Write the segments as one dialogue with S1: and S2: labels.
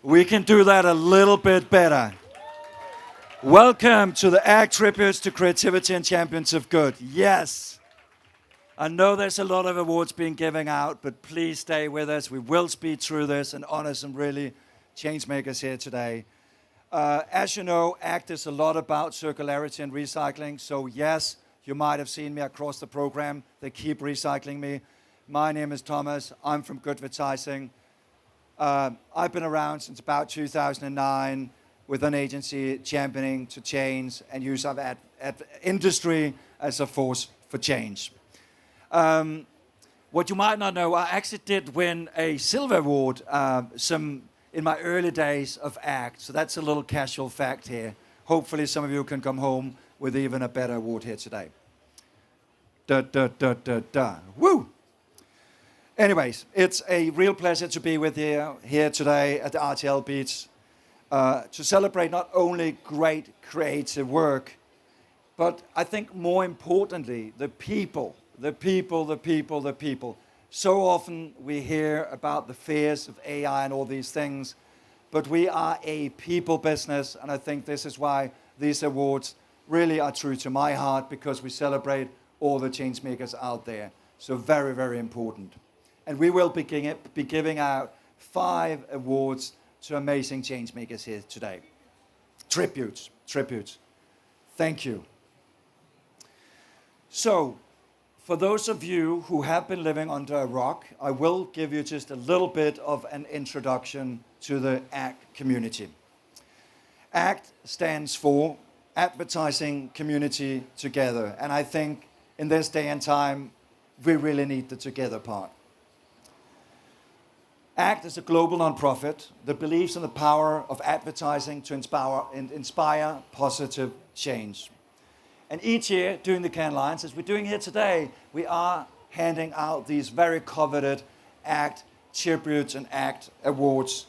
S1: We can do that a little bit better. Welcome to the ACT Tributes to Creativity and Champions of Good. Yes, I know there's a lot of awards being given out, but please stay with us. We will speed through this and honor some really change makers here today. As you know, ACT is a lot about circularity and recycling. So yes, you might have seen me across the program. They keep recycling me. My name is Thomas. I'm from Good Advertising. I've been around since about 2009 with an agency championing to change and use of industry as a force for change. What you might not know, I actually did win a silver award in my early days of ACT. So that's a little casual fact here. Hopefully some of you can come home with even a better award here today. Woo! Anyways, it's a real pleasure to be with you here today at the RTL Beach to celebrate not only great creative work, but I think more importantly, the people. So often we hear about the fears of AI and all these things, but we are a people business, and I think this is why these awards really are true to my heart, because we celebrate all the change makers out there. So very, very important. And we will be giving out 5 awards to amazing change makers here today. Tributes. Thank you. So, for those of you who have been living under a rock, I will give you just a little bit of an introduction to the ACT community. ACT stands for Advertising Community Together. And I think in this day and time, we really need the together part. ACT is a global nonprofit that believes in the power of advertising to inspire positive change. And each year during the Cannes Lions, as we're doing here today, we are handing out these very coveted ACT tributes and ACT awards,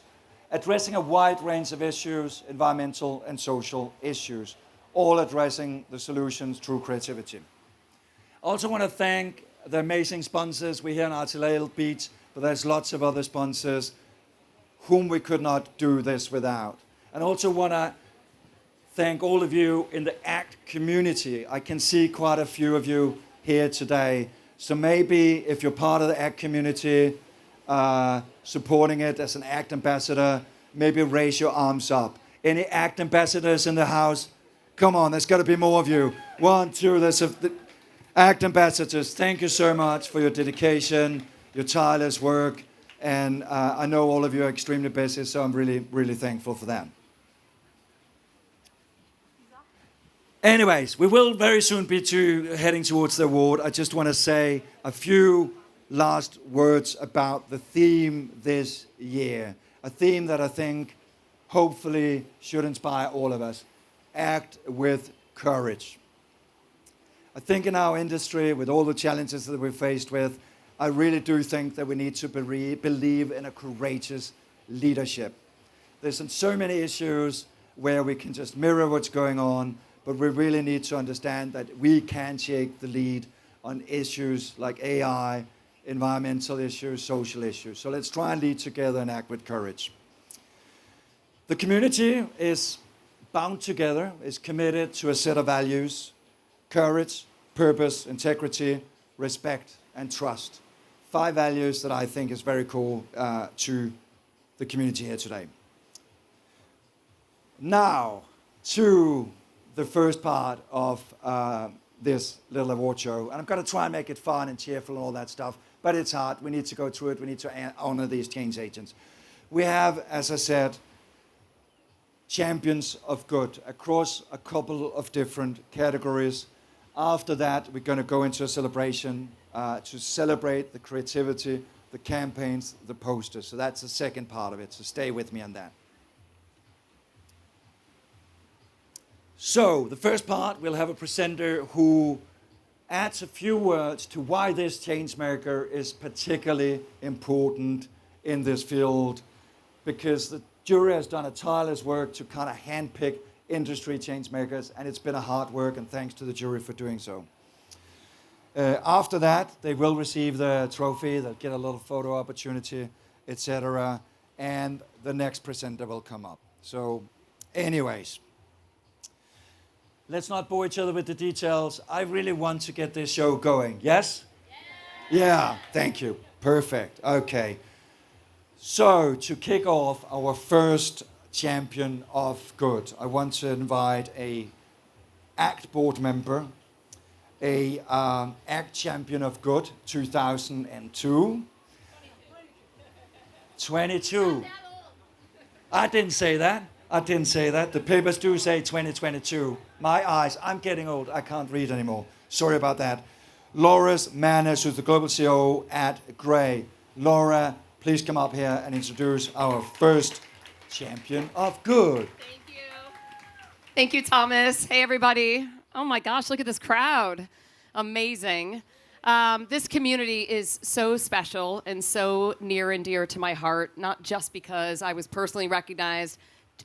S1: addressing a wide range of issues, environmental and social issues, all addressing the solutions through creativity. I also want to thank the amazing sponsors. We're here on RTL Beach, but there's lots of other sponsors whom we could not do this without. And I also want to thank all of you in the ACT community. I can see quite a few of you here today. So maybe if you're part of the ACT community, supporting it as an ACT ambassador, maybe raise your arms up. Any ACT ambassadors in the house? Come on, there's got to be more of you. 1, 2, there's ACT ambassadors. Thank you so much for your dedication, your tireless work, and I know all of you are extremely busy, so I'm really, really thankful for that. Anyways, we will very soon be heading towards the award. I just want to say a few last words about the theme this year. A theme that I think hopefully should inspire all of us. Act with courage. I think in our industry, with all the challenges that we're faced with, I really do think that we need to believe in a courageous leadership. There's so many issues where we can just mirror what's going on, but we really need to understand that we can take the lead on issues like AI, environmental issues, social issues. So let's try and lead together and act with courage. The community is bound together, is committed to a set of values: courage, purpose, integrity, respect, and trust. 5 values that I think is very cool to the community here today. Now, to the first part of this little award show. And I'm going to try and make it fun and cheerful and all that stuff, but it's hard. We need to go through it. We need to honor these change agents. We have, as I said, champions of good across a couple of different categories. After that, we're going to go into a celebration to celebrate the creativity, the campaigns, the posters. So that's the second part of it. So stay with me on that. So the first part, we'll have a presenter who adds a few words to why this change maker is particularly important in this field, because the jury has done a tireless work to kind of handpick industry change makers, and it's been a hard work, and thanks to the jury for doing so. After that, they will receive the trophy, they'll get a little photo opportunity, etc. and the next presenter will come up. So, anyways, let's not bore each other with the details. I really want to get this show going. Yes? Yeah, thank you. Perfect. Okay. So, to kick off our first champion of good, I want to invite a ACT board member, a ACT champion of good 2002. 22. I didn't say that. The papers do say 2022. My eyes, I'm getting old. I can't read anymore. Sorry about that. Laura's Manis, who's the global CEO at Grey. Laura, please come up here and introduce our first champion of good.
S2: Thank you. Thank you, Thomas. Hey, everybody. Oh my gosh, look at this crowd. Amazing. This community is so special and so near and dear to my heart, not just because I was personally recognized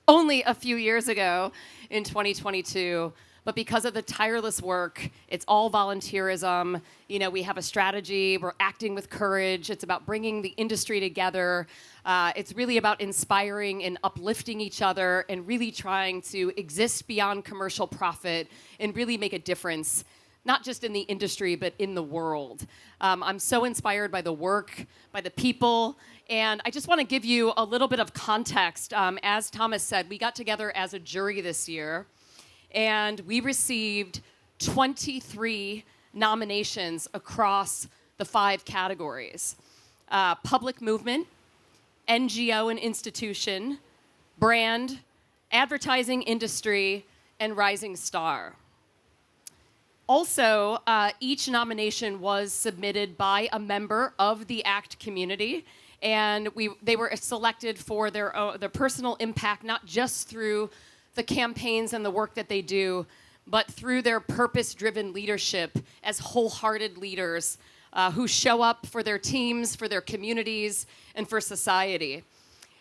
S2: only a few years ago in 2022, but because of the tireless work. It's all volunteerism. You know, we have a strategy. We're acting with courage. It's about bringing the industry together. It's really about inspiring and uplifting each other and really trying to exist beyond commercial profit and really make a difference, not just in the industry, but in the world. I'm so inspired by the work, by the people, and I just want to give you a little bit of context. As Thomas said, we got together as a jury this year, and we received 23 nominations across the 5 categories: public movement, NGO and institution, brand, advertising industry, and rising star. Also, each nomination was submitted by a member of the ACT community, and they were selected for their personal impact, not just through the campaigns and the work that they do, but through their purpose-driven leadership as wholehearted leaders who show up for their teams, for their communities, and for society.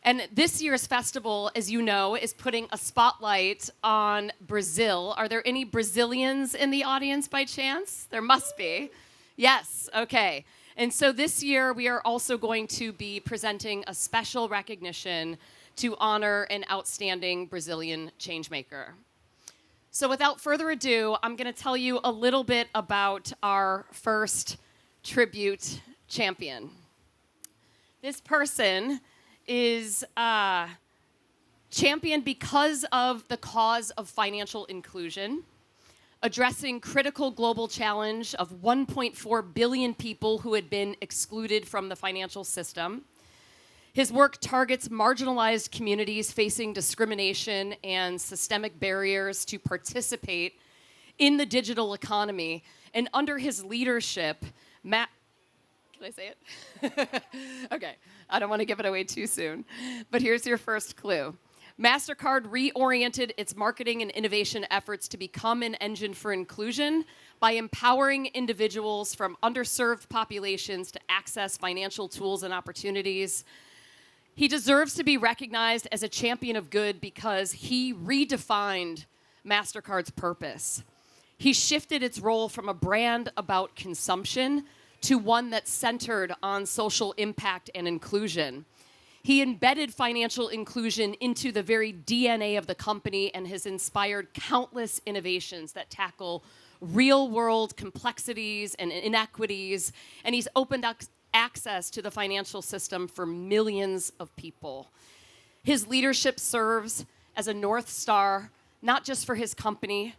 S2: And this year's festival, as you know, is putting a spotlight on Brazil. Are there any Brazilians in the audience by chance? There must be. Yes, okay. And so this year we are also going to be presenting a special recognition to honor an outstanding Brazilian changemaker. So without further ado, I'm going to tell you a little bit about our first tribute champion. This person is championed because of the cause of financial inclusion, addressing critical global challenge of 1.4 billion people who had been excluded from the financial system. His work targets marginalized communities facing discrimination and systemic barriers to participate in the digital economy. And under his leadership, Can I say it? Okay, I don't want to give it away too soon. But here's your first clue. MasterCard reoriented its marketing and innovation efforts to become an engine for inclusion by empowering individuals from underserved populations to access financial tools and opportunities. He deserves to be recognized as a champion of good because he redefined MasterCard's purpose. He shifted its role from a brand about consumption to one that's centered on social impact and inclusion. He embedded financial inclusion into the very DNA of the company and has inspired countless innovations that tackle real-world complexities and inequities, and he's opened up access to the financial system for millions of people. His leadership serves as a North Star, not just for his company,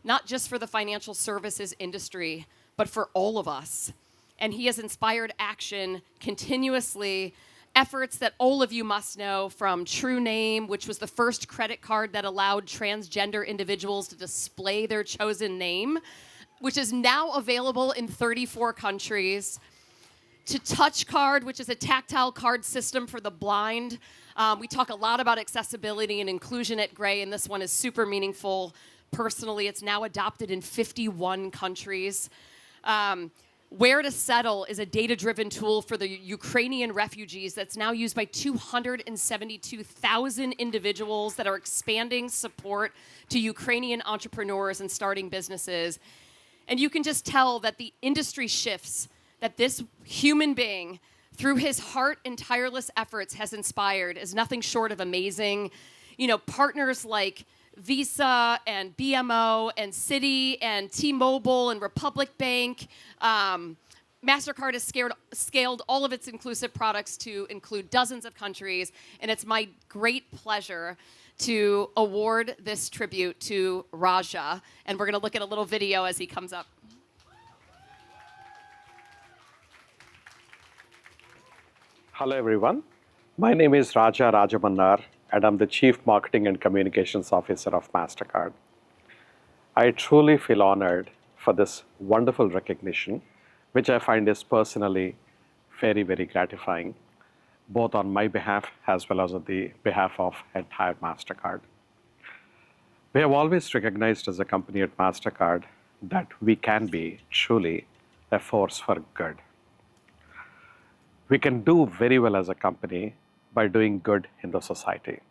S2: not just for the financial services industry, but for all of us. And he has inspired action continuously, efforts that all of you must know, from True Name, which was the first credit card that allowed transgender individuals to display their chosen name, which is now available in 34 countries, to Touch Card, which is a tactile card system for the blind. We talk a lot about accessibility and inclusion at Grey, and this one is super meaningful. Personally, it's now adopted in 51 countries. Where to Settle is a data-driven tool for the Ukrainian refugees that's now used by 272,000 individuals that are expanding support to Ukrainian entrepreneurs and starting businesses. And you can just tell that the industry shifts, that this human being through his heart and tireless efforts, has inspired is nothing short of amazing. Partners like Visa and BMO and Citi and T-Mobile and Republic Bank. MasterCard has scaled all of its inclusive products to include dozens of countries, and it's my great pleasure to award this tribute to Raja. And we're going to look at a little video as he comes up.
S3: Hello, everyone. My name is Raja Rajamannar, and I'm the Chief Marketing and Communications Officer of MasterCard. I truly feel honored for this wonderful recognition, which I find is personally very, very gratifying, both on my behalf as well as on the behalf of entire MasterCard. We have always recognized as a company at MasterCard that we can be truly a force for good. We can do very well as a company by doing good in the society.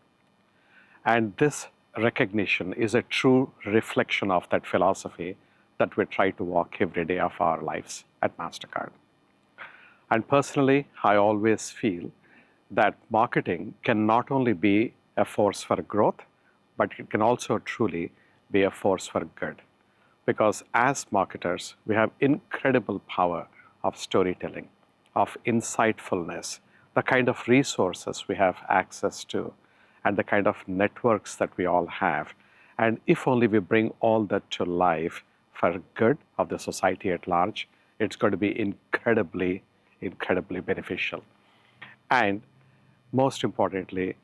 S3: And this recognition is a true reflection of that philosophy that we try to walk every day of our lives at MasterCard. And personally, I always feel that marketing can not only be a force for growth, but it can also truly be a force for good. Because as marketers, we have incredible power of storytelling, of insightfulness, the kind of resources we have access to, and the kind of networks that we all have. And if only we bring all that to life for good of the society at large, it's going to be incredibly, incredibly beneficial. And most importantly,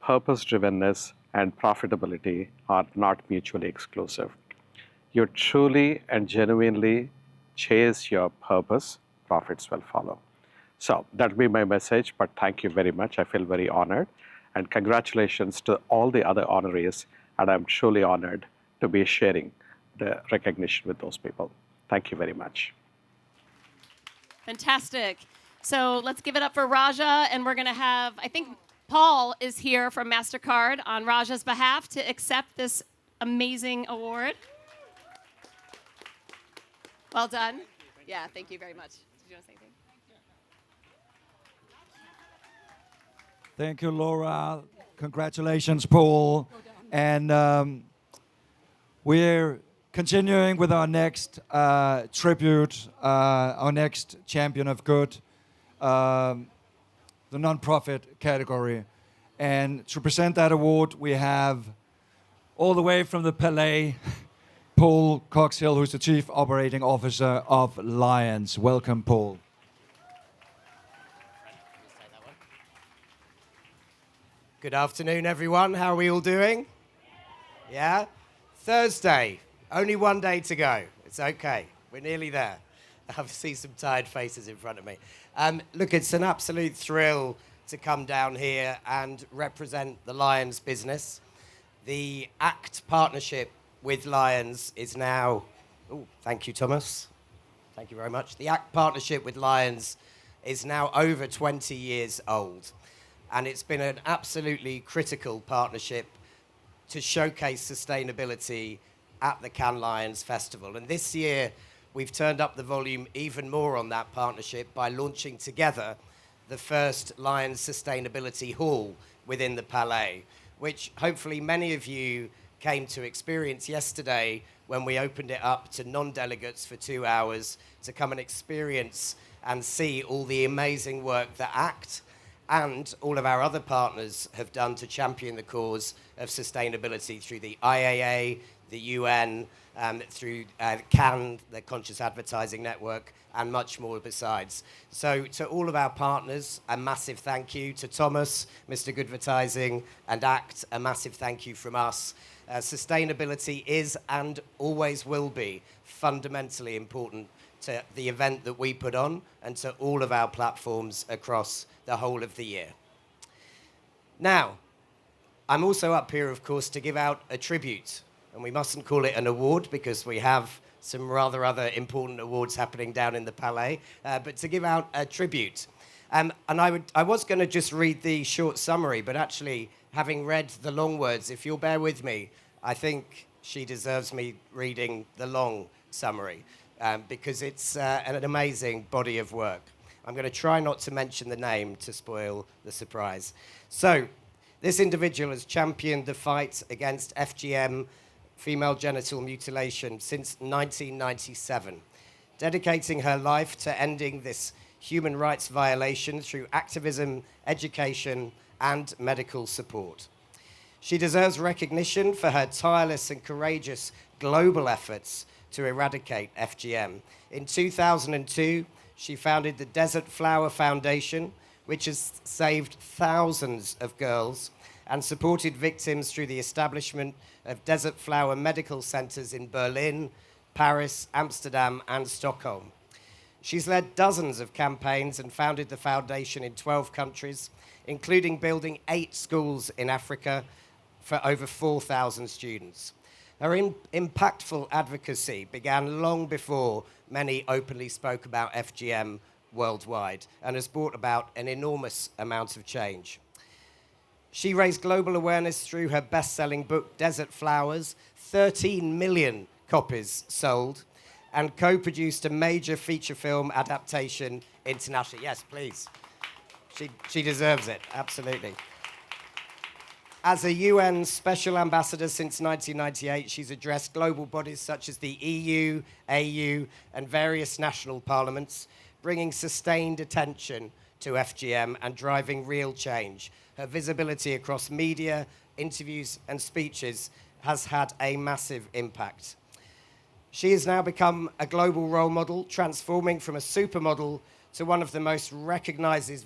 S3: purpose-drivenness and profitability are not mutually exclusive. You truly and genuinely chase your purpose, profits will follow. So that'll be my message, but thank you very much. I feel very honored. And congratulations to all the other honorees, and I'm truly honored to be sharing the recognition with those people. Thank you very much.
S2: Fantastic. So let's give it up for Raja, and we're going to have, I think Paul is here from MasterCard on Raja's behalf to accept this amazing award. Well done. Yeah, thank you very much. Did you want to say anything?
S1: Thank you, Laura. Congratulations, Paul. And we're continuing with our next tribute, our next champion of good, the nonprofit category. And to present that award, we have all the way from the Palais, Paul Coxhill, who's the Chief Operating Officer of Lions. Welcome, Paul.
S4: Good afternoon, everyone. How are we all doing? Yeah? Thursday. Only one day to go. It's okay. We're nearly there. I see some tired faces in front of me. Look, it's an absolute thrill to come down here and represent the Lions business. The ACT partnership with Lions is now... Oh, thank you, Thomas. Thank you very much. The ACT partnership with Lions is now over 20 years old. And it's been an absolutely critical partnership to showcase sustainability at the Cannes Lions Festival. And this year, we've turned up the volume even more on that partnership by launching together the first Lions Sustainability Hall within the Palais, which hopefully many of you came to experience yesterday when we opened it up to non-delegates for 2 hours to come and experience and see all the amazing work that ACT and all of our other partners have done to champion the cause of sustainability through the IAA, the UN, through Cannes, the Conscious Advertising Network, and much more besides. So to all of our partners, a massive thank you. To Thomas, Mr. Goodvertising, and ACT, a massive thank you from us. Sustainability is and always will be fundamentally important to the event that we put on and to all of our platforms across the whole of the year. Now, I'm also up here, of course, to give out a tribute. And we mustn't call it an award because we have some rather other important awards happening down in the Palais, but to give out a tribute. And I was going to just read the short summary, but actually, having read the long words, if you'll bear with me, I think she deserves me reading the long summary because it's an amazing body of work. I'm going to try not to mention the name to spoil the surprise. So, this individual has championed the fight against FGM, female genital mutilation, since 1997, dedicating her life to ending this human rights violation through activism, education, and medical support. She deserves recognition for her tireless and courageous global efforts to eradicate FGM. In 2002, she founded the Desert Flower Foundation, which has saved thousands of girls and supported victims through the establishment of desert flower medical centers in Berlin, Paris, Amsterdam, and Stockholm. She's led dozens of campaigns and founded the foundation in 12 countries, including building 8 schools in Africa for over 4,000 students. Her impactful advocacy began long before many openly spoke about FGM worldwide and has brought about an enormous amount of change. She raised global awareness through her best-selling book, Desert Flowers, 13 million copies sold, and co-produced a major feature film adaptation internationally. Yes, please. She deserves it, absolutely. As a UN Special Ambassador since 1998, she's addressed global bodies such as the EU, AU, and various national parliaments, bringing sustained attention to FGM and driving real change. Her visibility across media, interviews, and speeches has had a massive impact. She has now become a global role model, transforming from a supermodel to one of the most recognized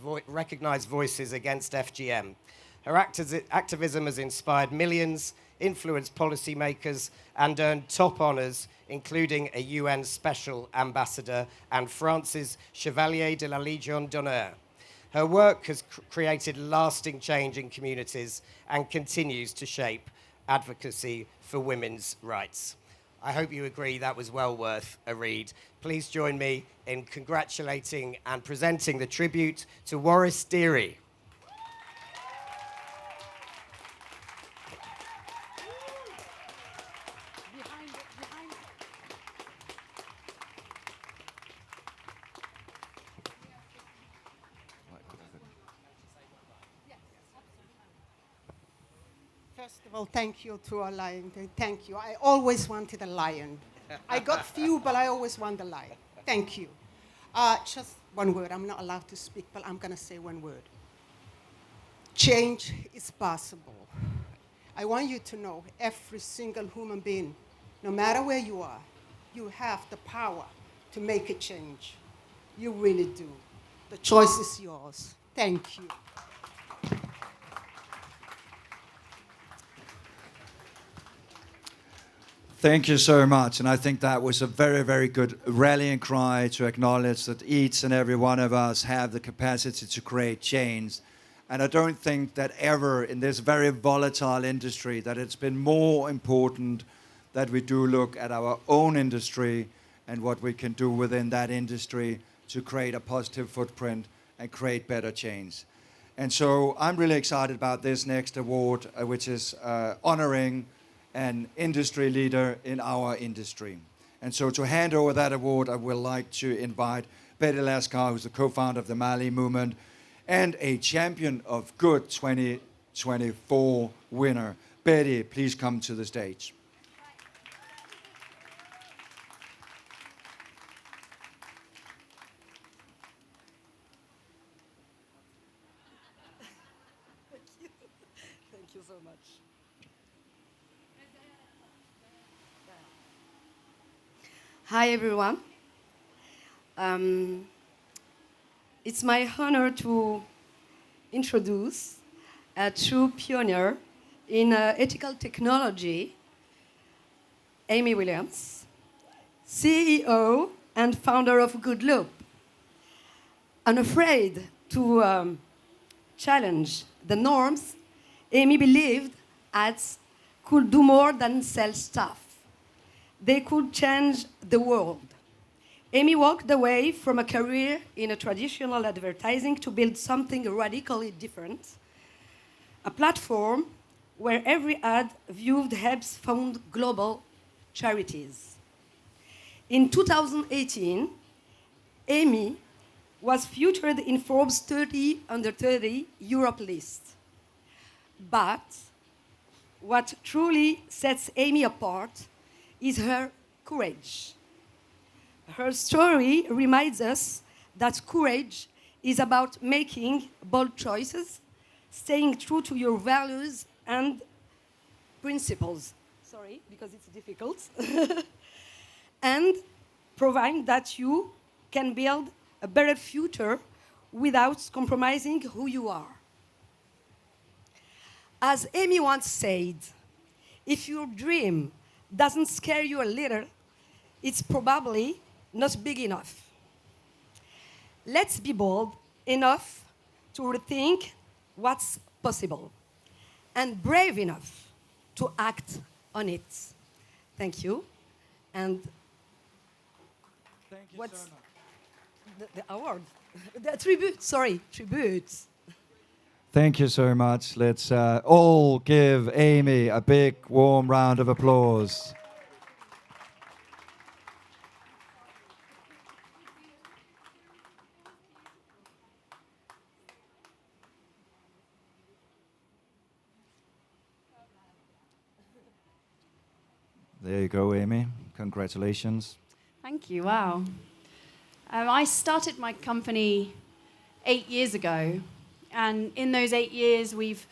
S4: voices against FGM. Her activism has inspired millions, influenced policymakers, and earned top honors, including a UN Special Ambassador and France's Chevalier de la Légion d'honneur. Her work has created lasting change in communities and continues to shape advocacy for women's rights. I hope you agree that was well worth a read. Please join me in congratulating and presenting the tribute to Waris Deary.
S5: First of all, thank you to our lion. Thank you. I always wanted a lion. I got few, but I always want a lion. Thank you. Just one word. I'm not allowed to speak, but I'm going to say one word. Change is possible. I want you to know, every single human being, no matter where you are, you have the power to make a change. You really do. The choice is yours. Thank you.
S1: Thank you so much. And I think that was a very, very good rallying cry to acknowledge that each and every one of us have the capacity to create change. And I don't think that ever in this very volatile industry that it's been more important that we do look at our own industry and what we can do within that industry to create a positive footprint and create better change. And so I'm really excited about this next award, which is honoring an industry leader in our industry. And so to hand over that award, I would like to invite Betty Lascar, who's the co-founder of the Mali movement and a Champion of Good 2024 winner. Betty, please come to the stage.
S6: Thank you so much. Hi, everyone. It's my honor to introduce a true pioneer in ethical technology, Amy Williams, CEO and founder of Good Loop. Unafraid to challenge the norms, Amy believed ads could do more than sell stuff. They could change the world. Amy walked away from a career in a traditional advertising to build something radically different, a platform where every ad viewed helps fund global charities. In 2018, Amy was featured in Forbes 30 under 30 Europe list. But what truly sets Amy apart is her courage. Her story reminds us that courage is about making bold choices, staying true to your values and principles. Sorry, because it's difficult. And proving that you can build a better future without compromising who you are. As Amy once said, if your dream doesn't scare you a little, it's probably not big enough. Let's be bold enough to rethink what's possible and brave enough to act on it. Thank you. And
S1: Thank you
S6: what's
S1: so much.
S6: the award? The tribute, sorry, tribute.
S1: Thank you so much. Let's all give Amy a big, warm round of applause. There you go, Amy. Congratulations.
S7: Thank you. Wow. I started my company 8 years ago, and in those 8 years, we've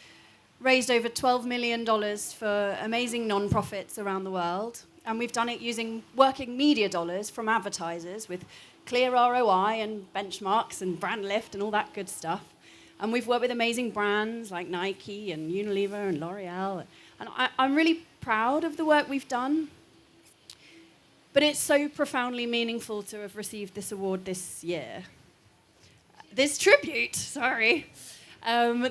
S7: raised over $12 million for amazing non-profits around the world, and we've done it using working media dollars from advertisers with clear ROI and benchmarks and brand lift and all that good stuff. And we've worked with amazing brands like Nike and Unilever and L'Oreal, and I'm really proud of the work we've done. But it's so profoundly meaningful to have received this award this year. This tribute,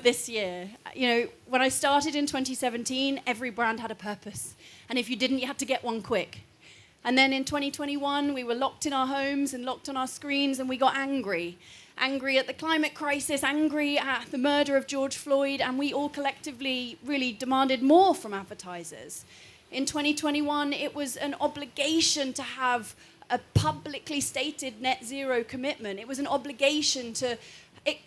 S7: this year. You know, when I started in 2017, every brand had a purpose. And if you didn't, you had to get one quick. And then in 2021, we were locked in our homes and locked on our screens, and we got angry. Angry at the climate crisis, angry at the murder of George Floyd, and we all collectively really demanded more from advertisers. In 2021, it was an obligation to have a publicly stated net zero commitment. It was an obligation to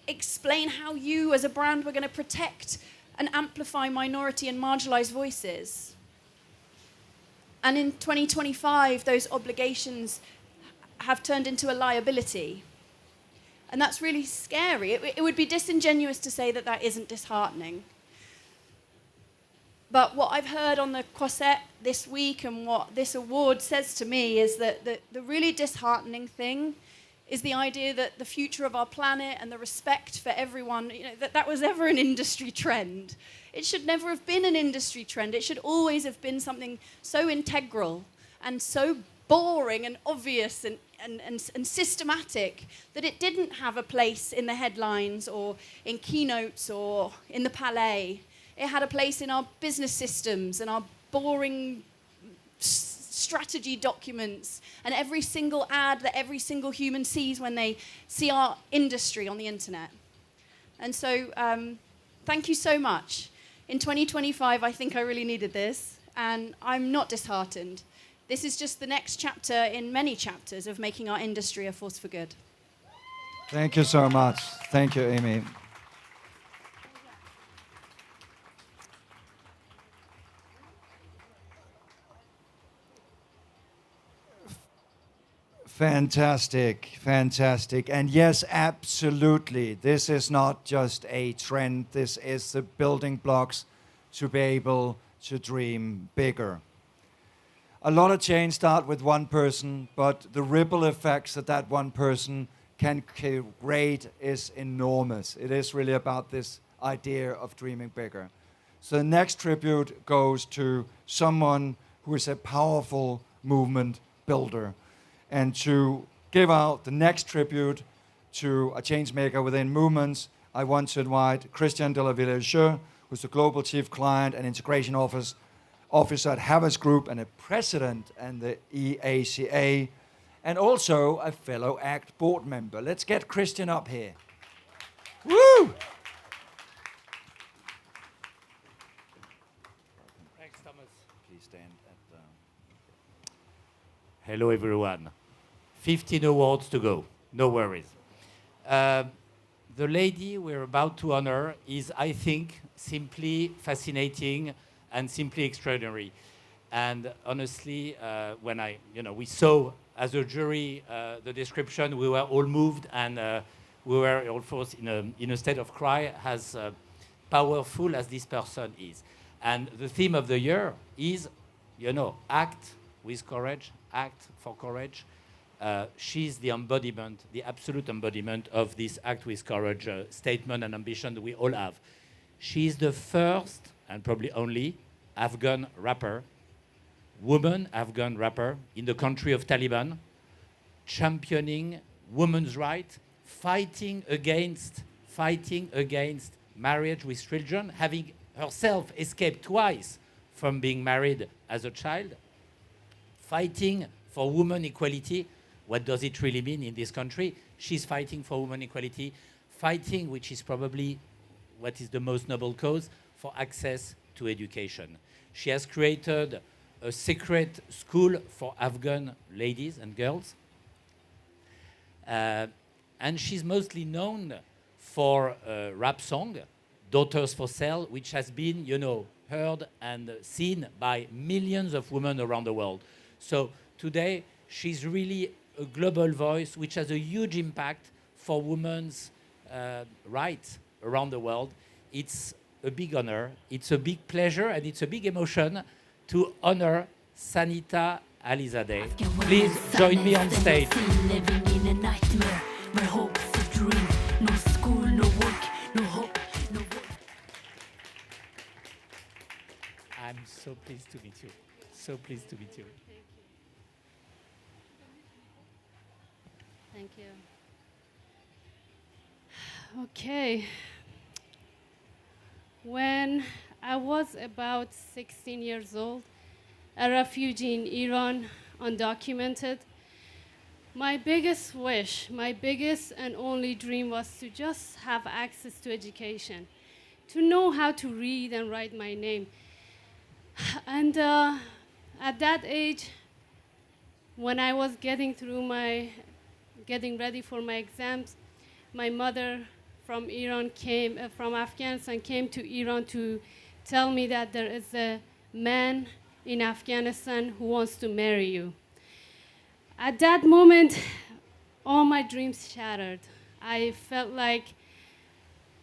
S7: explain how you as a brand were going to protect and amplify minority and marginalized voices. And in 2025, those obligations have turned into a liability. And that's really scary. It would be disingenuous to say that that isn't disheartening. But what I've heard on the Croisette this week and what this award says to me is that the really disheartening thing is the idea that the future of our planet and the respect for everyone, you know, that was ever an industry trend. It should never have been an industry trend. It should always have been something so integral and so boring and obvious and systematic that it didn't have a place in the headlines or in keynotes or in the Palais. It had a place in our business systems and our boring strategy documents and every single ad that every single human sees when they see our industry on the internet. And so thank you so much. In 2025, I think I really needed this, and I'm not disheartened. This is just the next chapter in many chapters of making our industry a force for good.
S1: Thank you so much. Thank you, Amy. Fantastic, fantastic. And yes, absolutely. This is not just a trend. This is the building blocks to be able to dream bigger. A lot of change start with one person, but the ripple effects that that one person can create is enormous. It is really about this idea of dreaming bigger. So the next tribute goes to someone who is a powerful movement builder. And to give out the next tribute to a change maker within movements, I want to invite Christian de la Villageux, who's the Global Chief Client and Integration Officer at Havas Group and a president and the EACA, and also a fellow ACT board member. Let's get Christian up here. Woo!
S8: Thanks, Thomas.
S1: Please stand at the...
S8: Hello, everyone. 15 awards to go. No worries. The lady we're about to honor is, I think, simply fascinating and simply extraordinary. And honestly, when we saw as a jury the description, we were all moved, and we were also in a state of cry, as powerful as this person is. And the theme of the year is, act with courage, act for courage. She's the embodiment, the absolute embodiment of this act with courage statement and ambition that we all have. She's the first and probably only Afghan rapper, woman Afghan rapper in the country of Taliban, championing women's rights, fighting against marriage with children, having herself escaped twice from being married as a child, fighting for women equality. What does it really mean in this country? She's fighting for women equality, fighting, which is probably what is the most noble cause, for access to education. She has created a secret school for Afghan ladies and girls. And she's mostly known for a rap song, Daughters for Sale, which has been, heard and seen by millions of women around the world. So today, she's really a global voice which has a huge impact for women's rights around the world. It's a big honor, it's a big pleasure, and it's a big emotion to honor Sanita Alizadeh. Please join me on stage.
S9: Living in a nightmare where hope's a dream. No school, no work, no hope, no work.
S8: I'm so pleased to meet you. So pleased to meet you.
S7: Thank you. Okay. When I was about 16 years old, a refugee in Iran, undocumented, my biggest wish, my biggest and only dream was to just have access to education, to know how to read and write my name. And at that age, when I was getting ready for my exams, my mother from Afghanistan came to Iran to tell me that there is a man in Afghanistan who wants to marry you. At that moment, all my dreams shattered. I felt like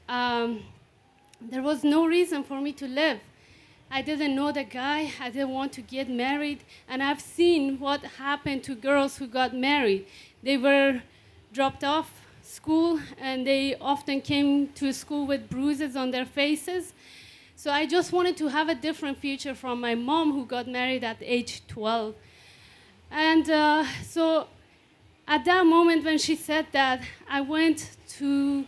S7: there was no reason for me to live. I didn't know the guy, I didn't want to get married, and I've seen what happened to girls who got married. They were dropped off school, and they often came to school with bruises on their faces. So I just wanted to have a different future from my mom, who got married at age 12. And so at that moment when she said that, I went to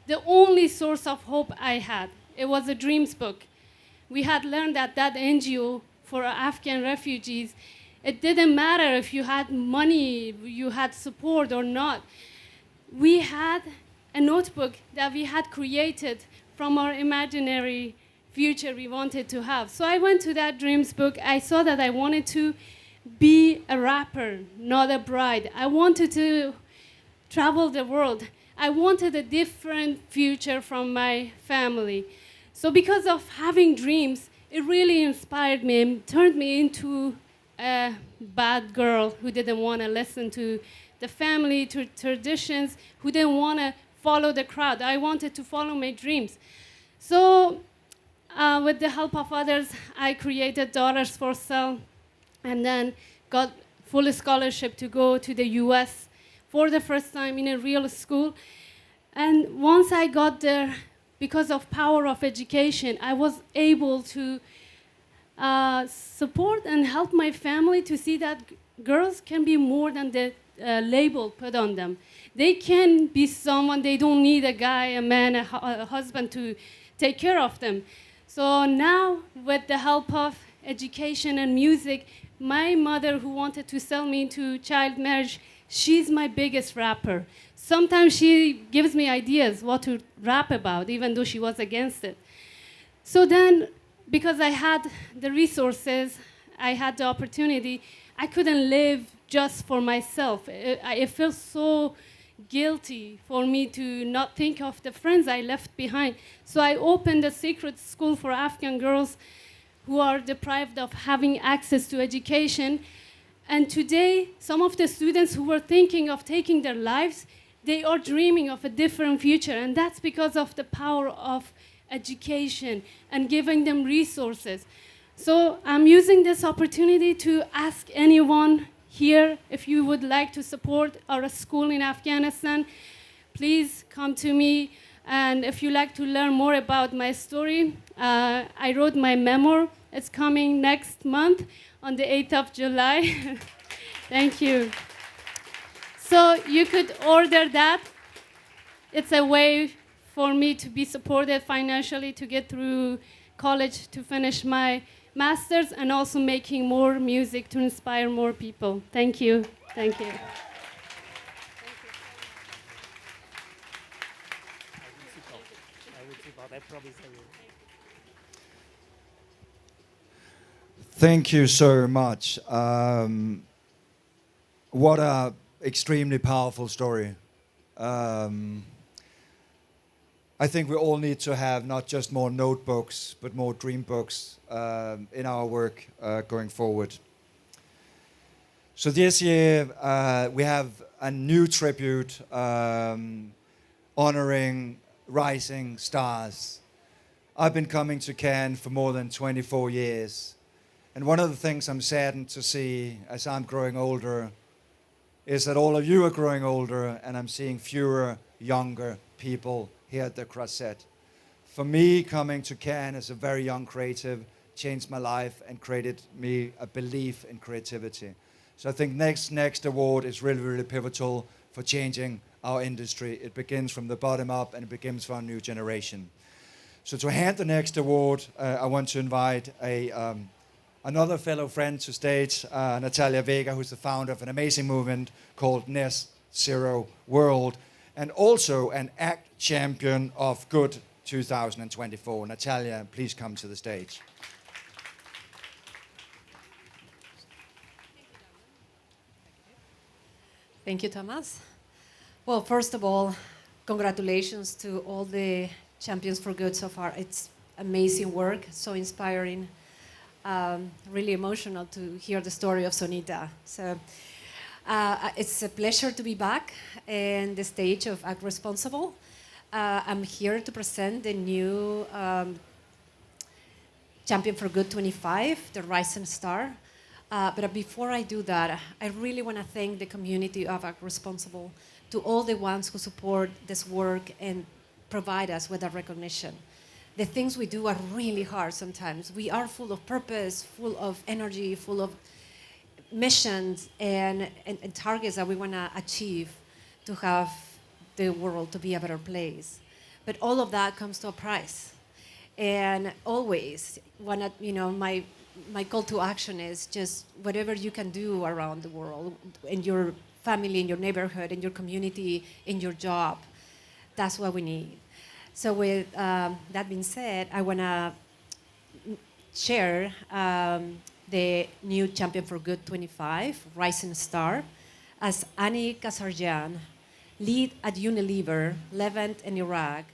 S7: the only source of hope I had. It was a dreams book. We had learned that NGO for Afghan refugees, it didn't matter if you had money, you had support or not. We had a notebook that we had created from our imaginary future we wanted to have. So I went to that dreams book. I saw that I wanted to be a rapper, not a bride. I wanted to travel the world. I wanted a different future from my family. So because of having dreams, it really inspired me and turned me into a bad girl who didn't want to listen to the family traditions, who didn't want to follow the crowd. I wanted to follow my dreams. So with the help of others, I created Daughters for Sale, and then got full scholarship to go to the US for the first time in a real school. And once I got there, because of power of education, I was able to support and help my family to see that girls can be more than the label put on them. They can be someone, they don't need a guy, a man, a husband to take care of them. So now, with the help of education and music, my mother, who wanted to sell me into child marriage, she's my biggest rapper. Sometimes she gives me ideas what to rap about, even though she was against it. So then, because I had the resources, I had the opportunity, I couldn't live just for myself. It feels so
S10: guilty for me to not think of the friends I left behind. So I opened a secret school for Afghan girls who are deprived of having access to education. And today, some of the students who were thinking of taking their lives, they are dreaming of a different future. And that's because of the power of education and giving them resources. So I'm using this opportunity to ask anyone here if you would like to support our school in Afghanistan, please come to me. And if you like to learn more about my story, I wrote my memoir. It's coming next month on the 8th of July. Thank you. So you could order that. It's a way for me to be supported financially to get through college, to finish my master's, and also making more music to inspire more people. Thank you. Thank you.
S1: Thank you so much. What a extremely powerful story. I think we all need to have not just more notebooks, but more dream books in our work going forward. So this year we have a new tribute honoring rising stars. I've been coming to Cannes for more than 24 years. And one of the things I'm saddened to see as I'm growing older is that all of you are growing older and I'm seeing fewer younger people here at the Croisette. For me, coming to Cannes as a very young creative changed my life and created me a belief in creativity. So I think next award is really, really pivotal for changing our industry. It begins from the bottom up and it begins for our new generation. So to hand the next award, I want to invite another fellow friend to stage, Natalia Vega, who's the founder of an amazing movement called Net Zero World, and also an ACT champion of Good 2024. Natalia, please come to the stage.
S11: Thank you, Thomas. Well, first of all, congratulations to all the champions for good so far. It's amazing work, so inspiring. Really emotional to hear the story of Sonita. So it's a pleasure to be back in the stage of Act Responsible. I'm here to present the new Champion for Good 25, the Rising Star. But before I do that, I really want to thank the community of Act Responsible, to all the ones who support this work and provide us with that recognition. The things we do are really hard sometimes. We are full of purpose, full of energy, full of missions and targets that we want to achieve to have the world to be a better place. But all of that comes to a price. And always, my call to action is just whatever you can do around the world, in your family, in your neighborhood, in your community, in your job. That's what we need. So with that being said, I want to share the new Champion for Good 25, Rising Star, as Annie Kasarjan, lead at Unilever, Levant and Iraq,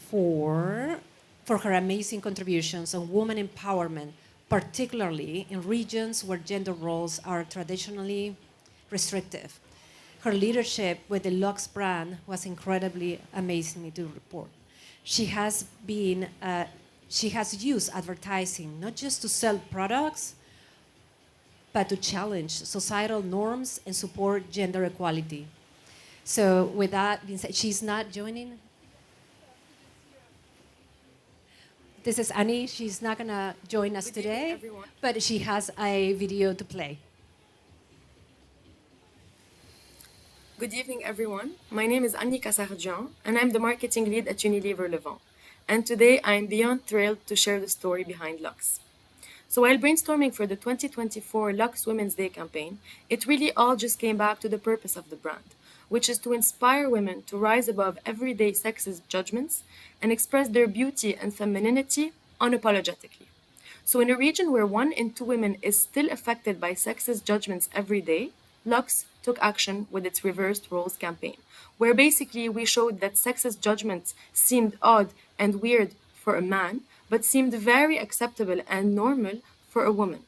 S11: for her amazing contributions on women empowerment, particularly in regions where gender roles are traditionally restrictive. Her leadership with the Lux brand was incredibly amazing to report. She has used advertising not just to sell products, but to challenge societal norms and support gender equality. So with that being said, she's not joining. This is Annie. She's not going to join us today, but she has a video to play.
S12: Good evening, everyone. My name is Annie Kasarjan, and I'm the marketing lead at Unilever Levant. And today, I am beyond thrilled to share the story behind Lux. So while brainstorming for the 2024 Lux Women's Day campaign, it really all just came back to the purpose of the brand, which is to inspire women to rise above everyday sexist judgments and express their beauty and femininity unapologetically. So in a region where 1 in 2 women is still affected by sexist judgments every day, Lux took action with its Reversed Roles campaign, where basically we showed that sexist judgments seemed odd and weird for a man, but seemed very acceptable and normal for a woman.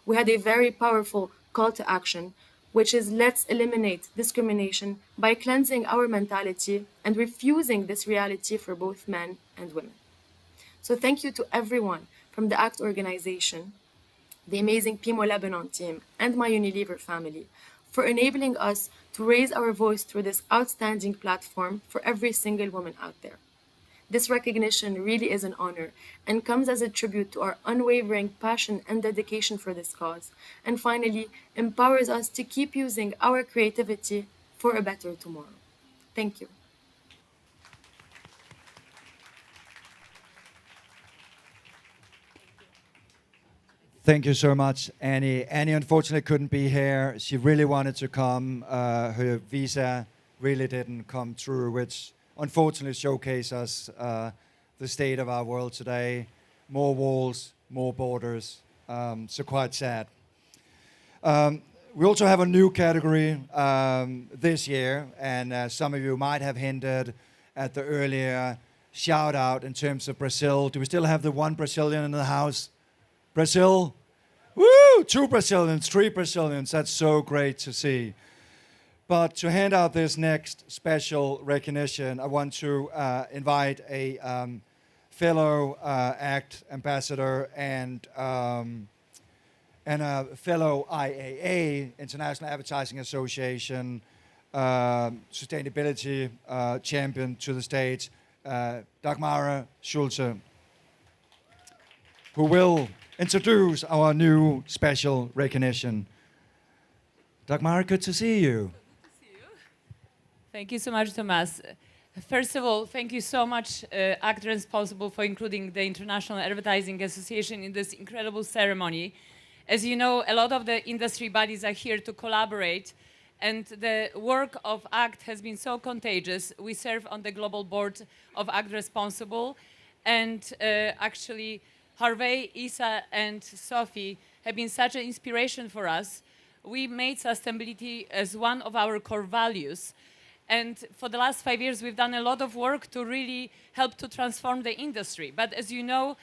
S12: We had a very powerful call to action, which is let's eliminate discrimination by cleansing our mentality and refusing this reality for both men and women. So thank you to everyone from the ACT organization, the amazing Pimo Lebanon team, and my Unilever family for enabling us to raise our voice through this outstanding platform for every single woman out there. This recognition really is an honor and comes as a tribute to our unwavering passion and dedication for this cause, and finally empowers us to keep using our creativity for a better tomorrow. Thank you.
S1: Thank you so much, Annie. Annie unfortunately couldn't be here. She really wanted to come. Her visa really didn't come through, which unfortunately showcases us the state of our world today. More walls, more borders. So quite sad. We also have a new category this year, and some of you might have hinted at the earlier shout out in terms of Brazil. Do we still have the one Brazilian in the house? Brazil? Woo! 2 Brazilians, 3 Brazilians. That's so great to see. But to hand out this next special recognition, I want to invite a fellow ACT ambassador and a fellow IAA, International Advertising Association, sustainability champion to the stage, Dagmara Schulze, who will introduce our new special recognition. Dagmar, good to see you.
S13: Thank you so much, Thomas. First of all, thank you so much, ACT Responsible, for including the International Advertising Association in this incredible ceremony. As you know, a lot of the industry bodies are here to collaborate, and the work of ACT has been so contagious. We serve on the global board of ACT Responsible, and actually, Harvey, Isa, and Sophie have been such an inspiration for us. We made sustainability as one of our core values. And for the last 5 years, we've done a lot of work to really help to transform the industry. But as you know,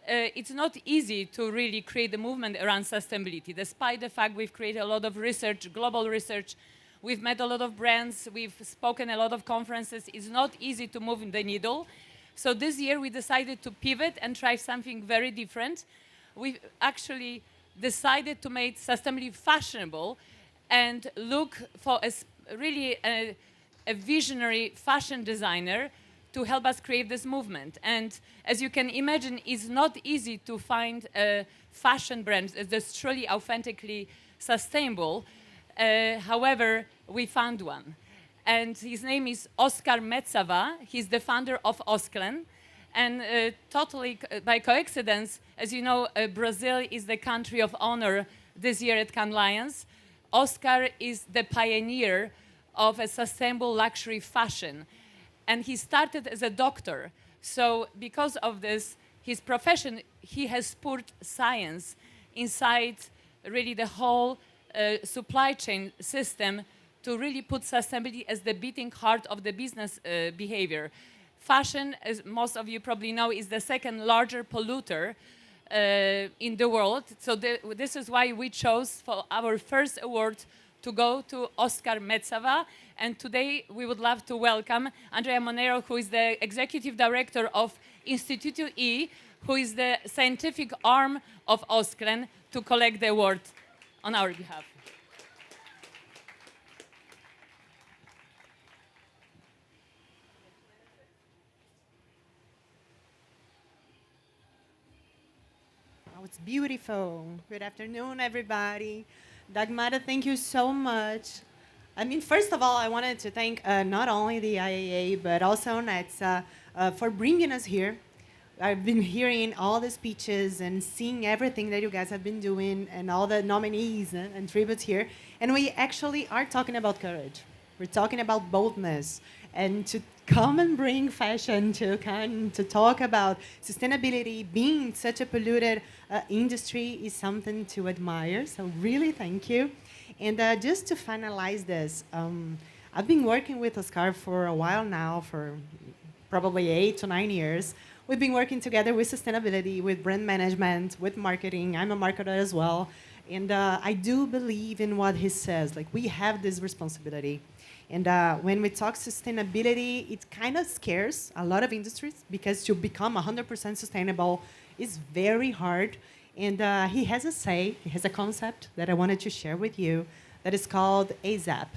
S13: it's not easy to really create a movement around sustainability, despite the fact we've created a lot of research, global research. We've met a lot of brands. We've spoken a lot of conferences. It's not easy to move the needle. So this year, we decided to pivot and try something very different. We actually decided to make sustainability fashionable and look for really a visionary fashion designer to help us create this movement. And as you can imagine, it's not easy to find a fashion brand that's truly authentically sustainable. However, we found one. And his name is Oscar Metzava. He's the founder of Osklen. And totally by coincidence, as you know, Brazil is the country of honor this year at Cannes Lions. Oscar is the pioneer of a sustainable luxury fashion. And he started as a doctor. So because of this, his profession, he has put science inside really the whole supply chain system to really put sustainability as the beating heart of the business behavior. Fashion, as most of you probably know, is the second larger polluter in the world. So this is why we chose for our first award to go to Oscar Metzava. And today we would love to welcome Andrea Monero, who is the executive director of Instituto E, who is the scientific arm of Osklen, to collect the award on our behalf.
S14: Oh, it's beautiful. Good afternoon, everybody. Dagmara, thank you so much. I mean, first of all, I wanted to thank not only the IAA, but also NETSA for bringing us here. I've been hearing all the speeches and seeing everything that you guys have been doing and all the nominees and tributes here. And we actually are talking about courage. We're talking about boldness. And to come and bring fashion to talk about sustainability, being such a polluted industry is something to admire. So really, thank you. And just to finalize this, I've been working with Oscar for a while now, for probably 8 to 9 years. We've been working together with sustainability, with brand management, with marketing. I'm a marketer as well. And I do believe in what he says. Like, we have this responsibility. And when we talk sustainability, it kind of scares a lot of industries because to become 100% sustainable is very hard. And he has a say, he has a concept that I wanted to share with you that is called ASAP.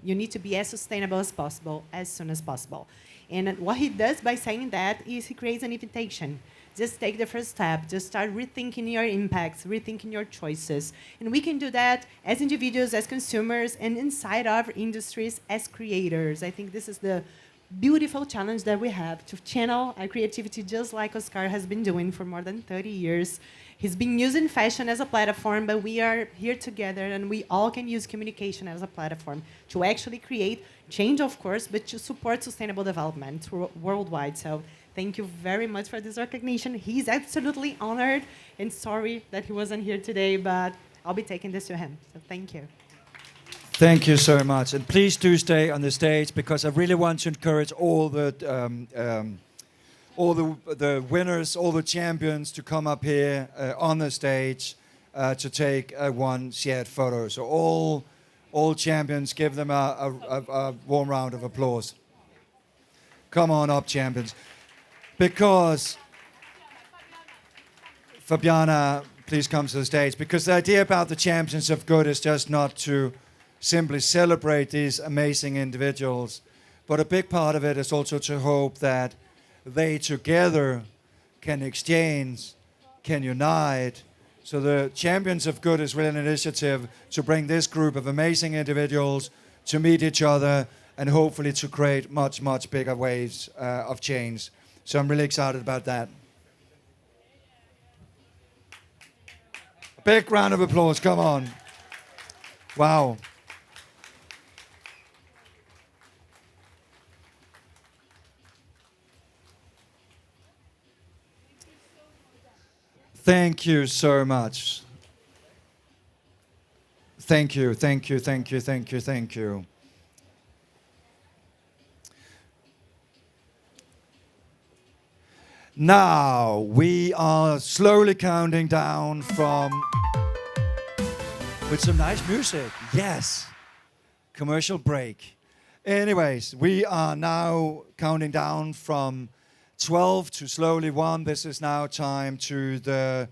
S14: You need to be as sustainable as possible, as soon as possible. And what he does by saying that is he creates an invitation. Just take the first step. Just start rethinking your impacts, rethinking your choices. And we can do that as individuals, as consumers, and inside our industries as creators. I think this is the beautiful challenge that we have to channel our creativity just like Oscar has been doing for more than 30 years. He's been using fashion as a platform, but we are here together and we all can use communication as a platform to actually create change, of course, but to support sustainable development worldwide. So thank you very much for this recognition. He's absolutely honored and sorry that he wasn't here today, but I'll be taking this to him. So thank you.
S1: Thank you so much. And please do stay on the stage because I really want to encourage all the winners, all the champions to come up here on the stage to take one shared photo. So all champions, give them a warm round of applause. Come on up, champions. Because, Fabiana, please come to the stage. Because the idea about the champions of good is just not to simply celebrate these amazing individuals, but a big part of it is also to hope that they together can exchange, can unite. So the Champions of Good is really an initiative to bring this group of amazing individuals to meet each other and hopefully to create much, much bigger waves of change. So I'm really excited about that. A big round of applause, come on. Wow. Thank you so much. Thank you, thank you, thank you, thank you, thank you. Now we are slowly counting down from, with some nice music, yes, commercial break. Anyways, we are now counting down from 12 to slowly 1. This is now time to the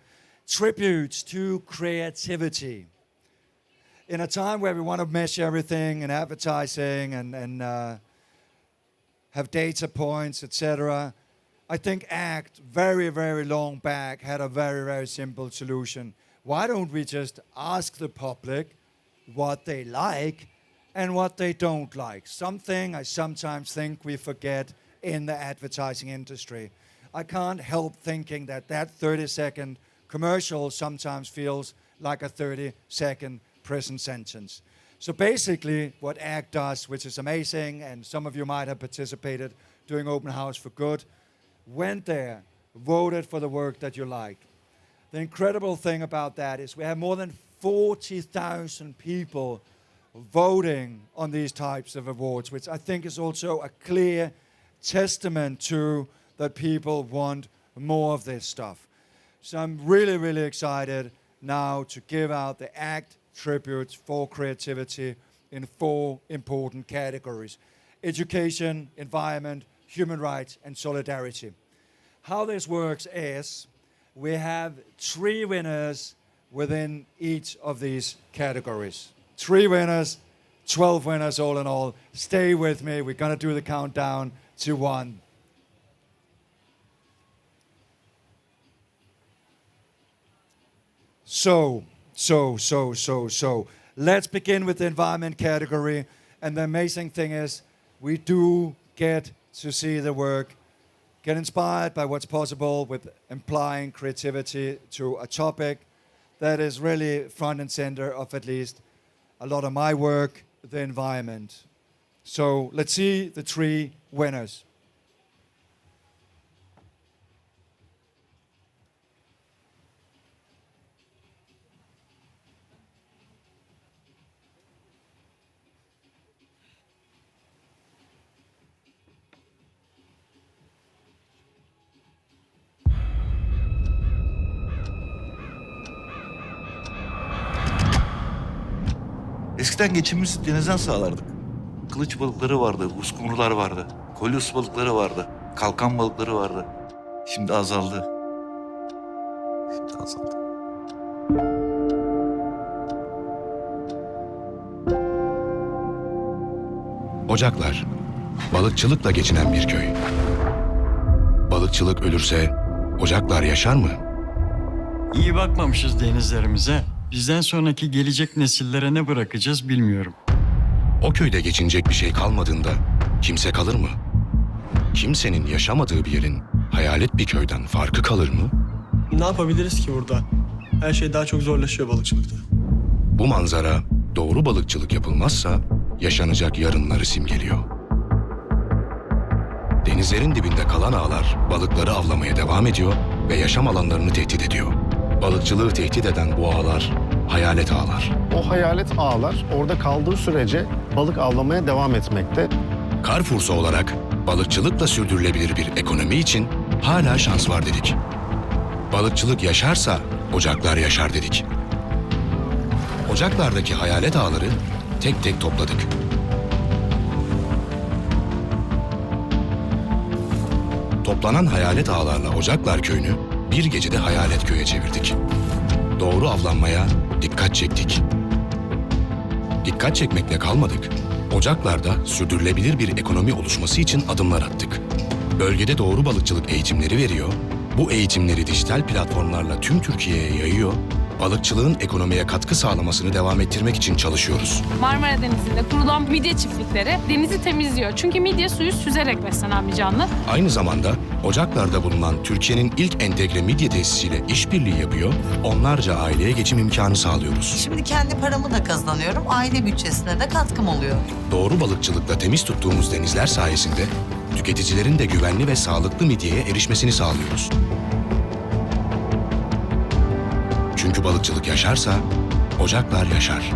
S1: tributes to creativity. In a time where we want to measure everything in advertising and have data points, etc., I think ACT, very, very long back, had a very, very simple solution. Why don't we just ask the public what they like and what they don't like? Something I sometimes think we forget in the advertising industry. I can't help thinking that 30-second commercial sometimes feels like a 30-second prison sentence. So basically what ACT does, which is amazing, and some of you might have participated doing Open House for Good, went there, voted for the work that you liked. The incredible thing about that is we have more than 40,000 people voting on these types of awards, which I think is also a clear testament to that people want more of this stuff. So I'm really, really excited now to give out the ACT tributes for creativity in 4 important categories: education, environment, human rights, and solidarity. How this works is we have 3 winners within each of these categories. 3 winners, 12 winners all in all. Stay with me, we're gonna do the countdown to 1. So, let's begin with the environment category. And the amazing thing is we do get to see the work, get inspired by what's possible with applying creativity to a topic that is really front and center of at least a lot of my work, the environment. So let's see the 3 winners.
S15: Eskiden geçimimizi denizden sağlardık. Kılıç balıkları vardı, uskumrular vardı, kolyos balıkları vardı, kalkan balıkları vardı. Şimdi azaldı. Şimdi azaldı.
S16: Ocaklar, balıkçılıkla geçinen bir köy. Balıkçılık ölürse ocaklar yaşar mı?
S17: İyi bakmamışız denizlerimize. Bizden sonraki gelecek nesillere ne bırakacağız bilmiyorum.
S16: O köyde geçinecek bir şey kalmadığında kimse kalır mı? Kimsenin yaşamadığı bir yerin hayalet bir köyden farkı kalır mı?
S18: Ne yapabiliriz ki burada? Her şey daha çok zorlaşıyor balıkçılıkta.
S16: Bu manzara doğru balıkçılık yapılmazsa yaşanacak yarınları simgeliyor. Denizlerin dibinde kalan ağlar balıkları avlamaya devam ediyor ve yaşam alanlarını tehdit ediyor. Balıkçılığı tehdit eden bu ağlar hayalet ağlar.
S19: O hayalet ağlar orada kaldığı sürece balık avlamaya devam etmekte.
S16: Carrefour'sa olarak balıkçılıkla sürdürülebilir bir ekonomi için hala şans var dedik. Balıkçılık yaşarsa ocaklar yaşar dedik. Ocaklardaki hayalet ağları tek tek topladık. Toplanan hayalet ağlarla Ocaklar Köyü'nü bir gecede hayalet köye çevirdik. Doğru avlanmaya dikkat çektik. Dikkat çekmekle kalmadık. Ocaklarda sürdürülebilir bir ekonomi oluşması için adımlar attık. Bölgede doğru balıkçılık eğitimleri veriyor, bu eğitimleri dijital platformlarla tüm Türkiye'ye yayıyor, balıkçılığın ekonomiye katkı sağlamasını devam ettirmek için çalışıyoruz.
S20: Marmara Denizi'nde kurulan midye çiftlikleri denizi temizliyor. Çünkü midye suyu süzerek beslenen bir canlı.
S16: Aynı zamanda Ocaklar'da bulunan Türkiye'nin ilk entegre midye tesisiyle işbirliği yapıyor, onlarca aileye geçim imkanı sağlıyoruz.
S21: Şimdi kendi paramı da kazanıyorum, aile bütçesine de katkım oluyor.
S16: Doğru balıkçılıkla temiz tuttuğumuz denizler sayesinde tüketicilerin de güvenli ve sağlıklı midyeye erişmesini sağlıyoruz. Çünkü balıkçılık yaşarsa ocaklar yaşar.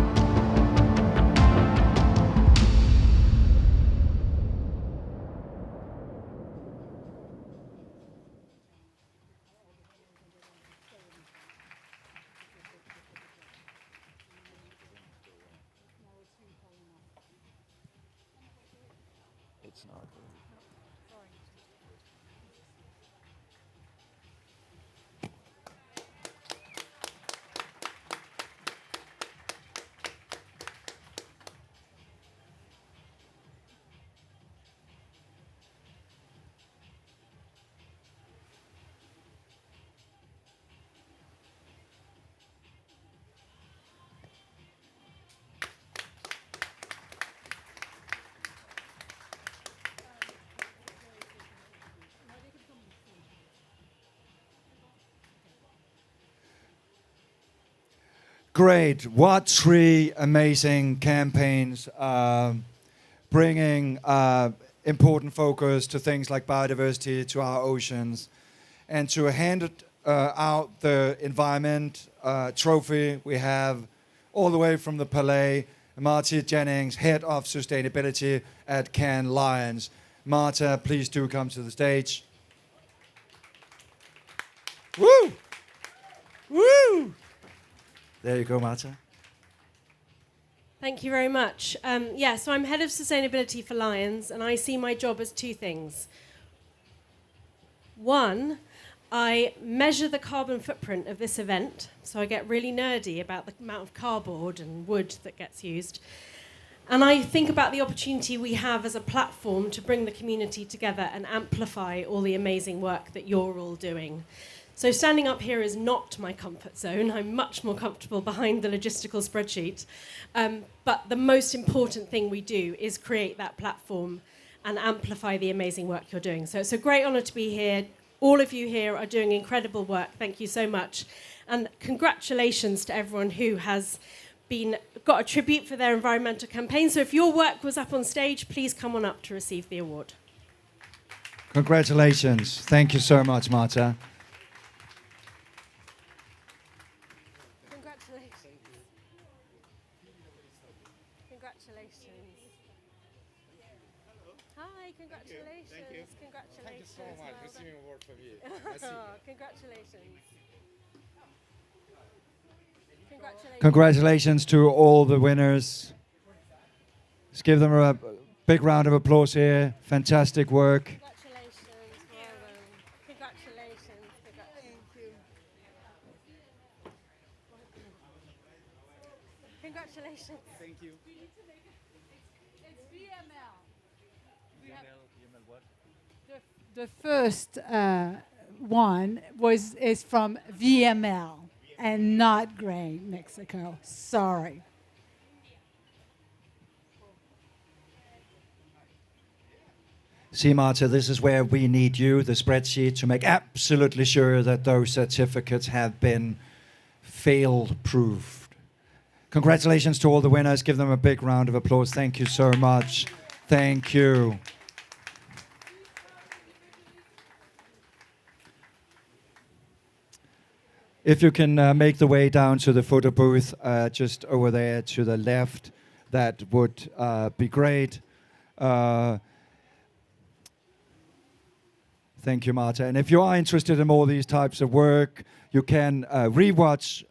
S1: Great. What three amazing campaigns bringing important focus to things like biodiversity, to our oceans, and to hand it, out the environment trophy we have all the way from the Palais, Marta Jennings, Head of Sustainability at Cannes Lions. Marta, please do come to the stage. Woo! Woo! There you go, Marta.
S22: Thank you very much. So I'm Head of Sustainability for Lions, and I see my job as two things. One, I measure the carbon footprint of this event, so I get really nerdy about the amount of cardboard and wood that gets used. And I think about the opportunity we have as a platform to bring the community together and amplify all the amazing work that you're all doing. So standing up here is not my comfort zone. I'm much more comfortable behind the logistical spreadsheet. But the most important thing we do is create that platform and amplify the amazing work you're doing. So it's a great honour to be here. All of you here are doing incredible work. Thank you so much. And congratulations to everyone who has got a tribute for their environmental campaign. So if your work was up on stage, please come on up to receive the award.
S1: Congratulations. Thank you so much, Marta.
S22: Congratulations.
S1: Congratulations to all the winners. Let's give them a big round of applause here. Fantastic work.
S2: Congratulations.
S3: Thank you.
S2: It's VML.
S3: VML what?
S2: The first one is from VML and not Grain, Mexico. Sorry.
S1: See, Marta, this is where we need you, the spreadsheet, to make absolutely sure that those certificates have been fail-proofed. Congratulations to all the winners. Give them a big round of applause. Thank you so much. Thank you. If you can make the way down to the photo booth, just over there to the left, that would be great. Thank you, Marta. And if you are interested in all these types of work, you can rewatch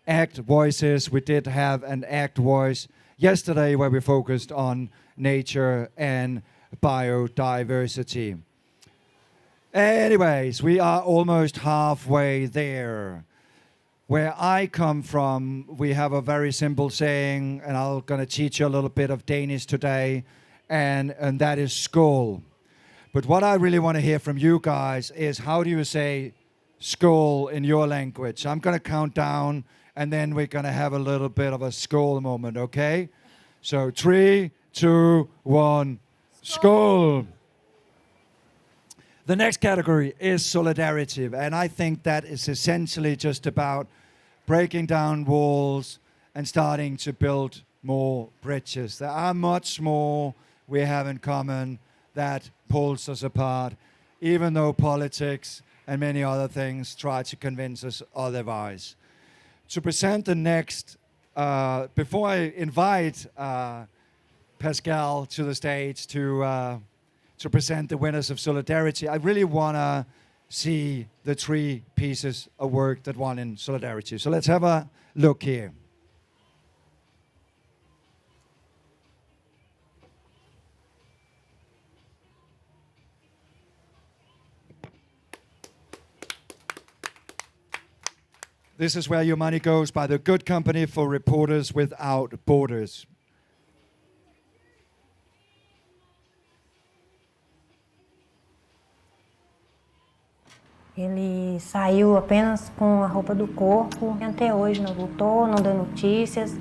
S1: ACT Voices. We did have an ACT Voice yesterday where we focused on nature and biodiversity. Anyways, we are almost halfway there. Where I come from, we have a very simple saying, and I'm going to teach you a little bit of Danish today, and that is skål. But what I really want to hear from you guys is, how do you say skål in your language? I'm going to count down, and then we're going to have a little bit of a skål moment, okay? So 3, 2, 1, skål. The next category is solidarity, and I think that is essentially just about breaking down walls and starting to build more bridges. There are much more we have in common that pulls us apart, even though politics and many other things try to convince us otherwise. To present the next, before I invite Pascal to the stage to present the winners of Solidarity, I really want to see the 3 pieces of work that won in Solidarity. So let's have a look here. This is where your money goes, by the good company for Reporters Without Borders.
S23: Ele saiu apenas com a roupa do corpo. Até hoje não voltou, não deu notícias.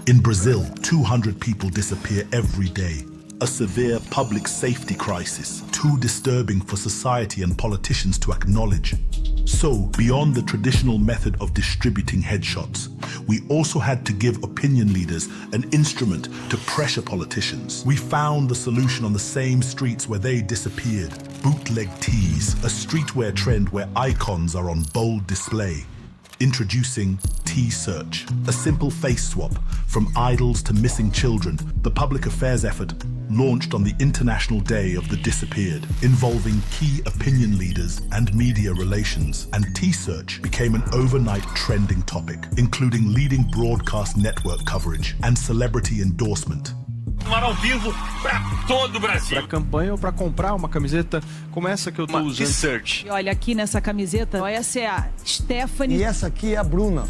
S24: In Brazil, 200 people disappear every day. A severe public safety crisis, too disturbing for society and politicians to acknowledge. So, beyond the traditional method of distributing headshots, we also had to give opinion leaders an instrument to pressure politicians. We found the solution on the same streets where they disappeared. Bootleg tees, a streetwear trend where icons are on bold display. Introducing T-Search, a simple face swap from idols to missing children, the public affairs effort launched on the International Day of the Disappeared, involving key opinion leaders and media relations, and T-Search became an overnight trending topic, including leading broadcast network coverage and celebrity endorsement.
S25: Ao vivo para todo o Brasil.
S18: Para campanha ou para comprar uma camiseta como essa que eu tô usando.
S25: T-Search.
S26: E olha, aqui nessa camiseta, essa é a Stephanie.
S27: E essa aqui é a Bruna.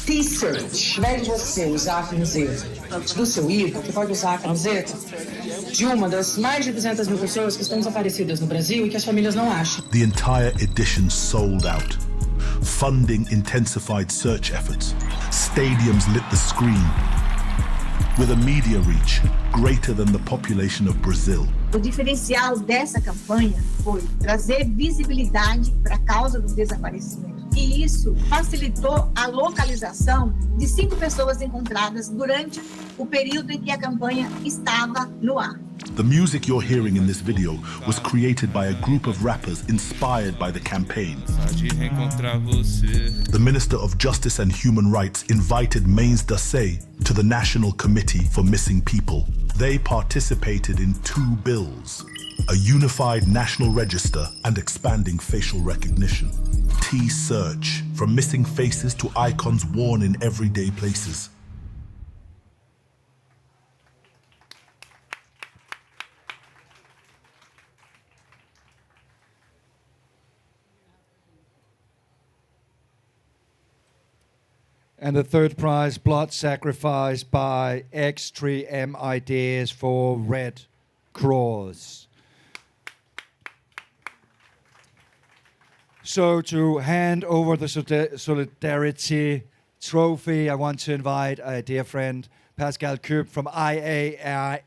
S28: T-Search. Ao invés de você usar a camiseta do seu ídolo, você pode usar a camiseta de uma das mais de 200 mil pessoas que estão desaparecidas no Brasil e que as famílias não acham.
S24: The entire edition sold out. Funding intensified search efforts. Stadiums lit the screen. With a media reach greater than the population of Brazil.
S29: O diferencial dessa campanha foi trazer visibilidade para a causa do desaparecimento. E isso facilitou a localização de 5 pessoas encontradas durante o período em que a campanha estava no ar.
S24: The music you're hearing in this video was created by a group of rappers inspired by the campaign. The Minister of Justice and Human Rights invited Mains Dassey to the National Committee for Missing People. They participated in 2 bills. a unified national register, and expanding facial recognition. T-Search, from missing faces to icons worn in everyday places.
S1: And the third prize, blood sacrifice by X3M Ideas for Red Cross. So to hand over the Solidarity Trophy, I want to invite a dear friend, Pascal Coop from IAA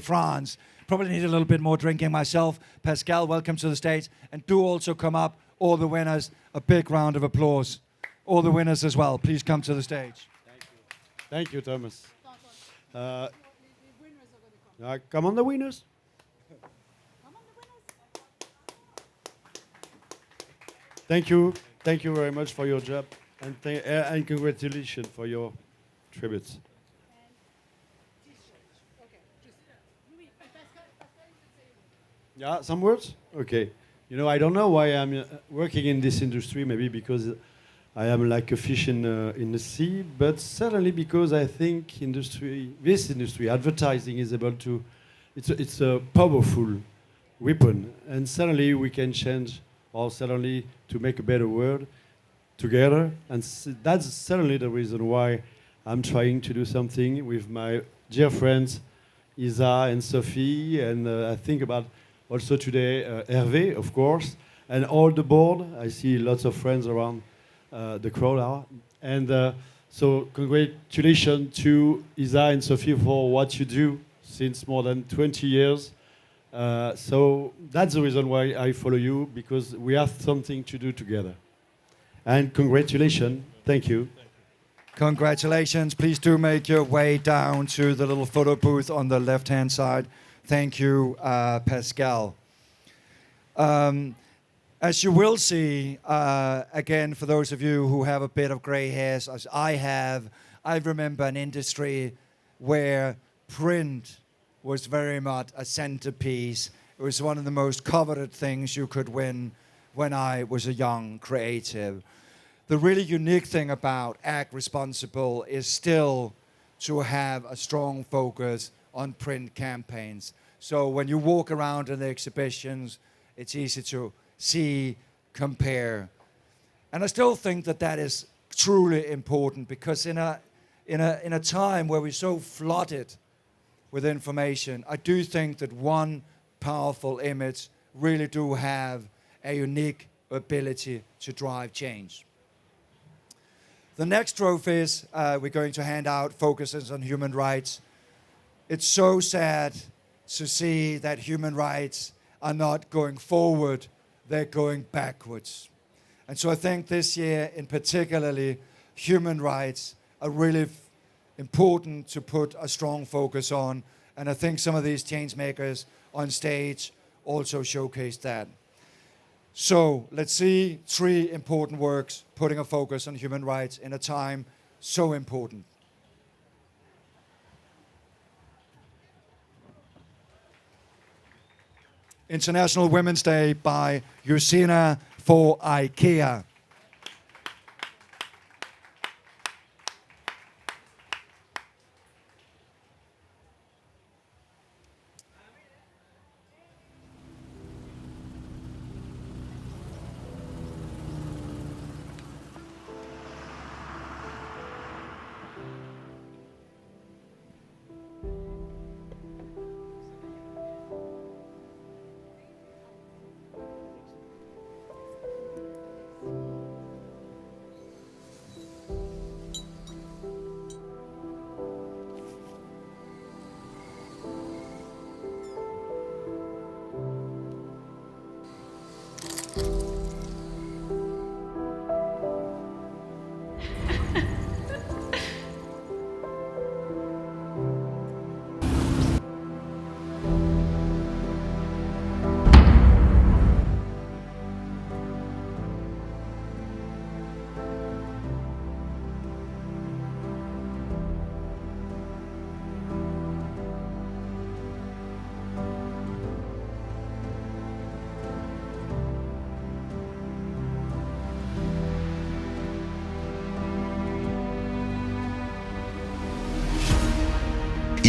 S1: France. Probably need a little bit more drinking myself. Pascal, welcome to the stage. And do also come up, all the winners, a big round of applause. All the winners as well, please come to the stage.
S4: Thank you, Thomas. Come on, the winners. Thank you very much for your job, and congratulations for your tributes. Yeah, some words? Okay. You know, I don't know why I'm working in this industry, maybe because I am like a fish in the sea, but certainly because I think this industry, advertising is able to, it's a powerful weapon, and certainly we can change, or certainly to make a better world together, and that's certainly the reason why I'm trying to do something with my dear friends Isa and Sophie, and I think about also today Hervé, of course, and all the board. I see lots of friends around the crowd are. And so congratulations to Isa and Sophie for what you do since more than 20 years. So that's the reason why I follow you, because we have something to do together. And congratulations. Thank you.
S1: Congratulations. Please do make your way down to the little photo booth on the left-hand side. Thank you, Pascal. As you will see, again, for those of you who have a bit of gray hairs, as I have, I remember an industry where print was very much a centerpiece. It was one of the most coveted things you could win when I was a young creative. The really unique thing about Act Responsible is still to have a strong focus on print campaigns. So when you walk around in the exhibitions, it's easy to see, compare. And I still think that that is truly important, because in a time where we're so flooded with information, I do think that one powerful image really do have a unique ability to drive change. The next trophies we're going to hand out focuses on human rights. It's so sad to see that human rights are not going forward, they're going backwards. And so I think this year in particularly, human rights are really important to put a strong focus on. And I think some of these change makers on stage also showcase that. So let's see 3 important works putting a focus on human rights in a time so important. International Women's Day by Jusina for IKEA.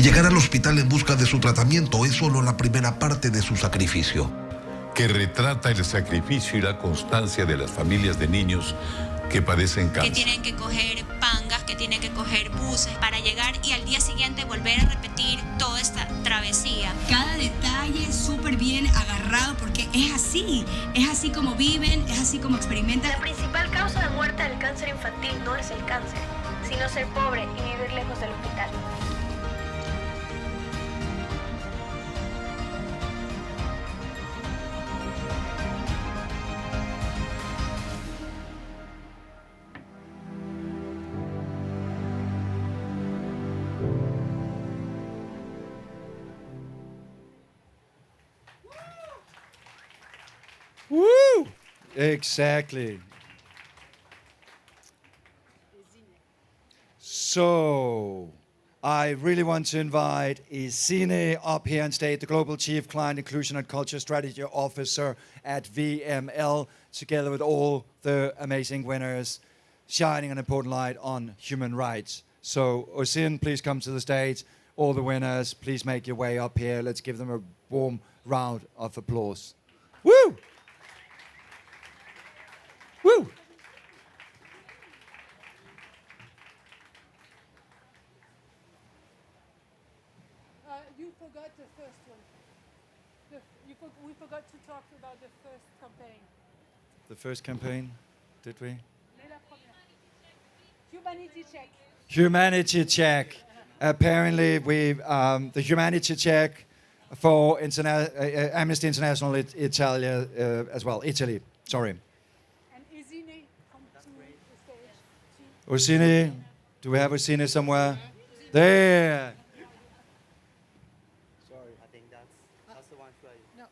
S5: llegar al hospital en busca de su tratamiento es solo la primera parte de su sacrificio.
S6: Que retrata el sacrificio y la constancia de las familias de niños que padecen cáncer.
S7: Que tienen que coger pangas, que tienen que coger buses para llegar y al día siguiente volver a repetir toda esta travesía.
S8: Cada detalle súper bien agarrado porque es así como viven, es así como experimentan.
S9: La principal causa de muerte del cáncer infantil no es el cáncer, sino ser pobre y vivir lejos del hospital.
S1: Woo! Exactly. So, I really want to invite Isine up here on stage, the Global Chief Client Inclusion and Culture Strategy Officer at VML, together with all the amazing winners, shining an important light on human rights. So, Osin, please come to the stage. All the winners, please make your way up here. Let's give them a warm round of applause. Woo! Woo!
S2: You forgot the first one. We forgot to talk about the first campaign.
S1: The first campaign, did we?
S2: Humanity check.
S1: Humanity check. Apparently, the humanity check for Amnesty International Italia as well. Italy, sorry.
S2: And Isine, come to the stage.
S1: Ursine, do we have Ursine somewhere? There.
S10: Sorry, I think that's the one for you. No.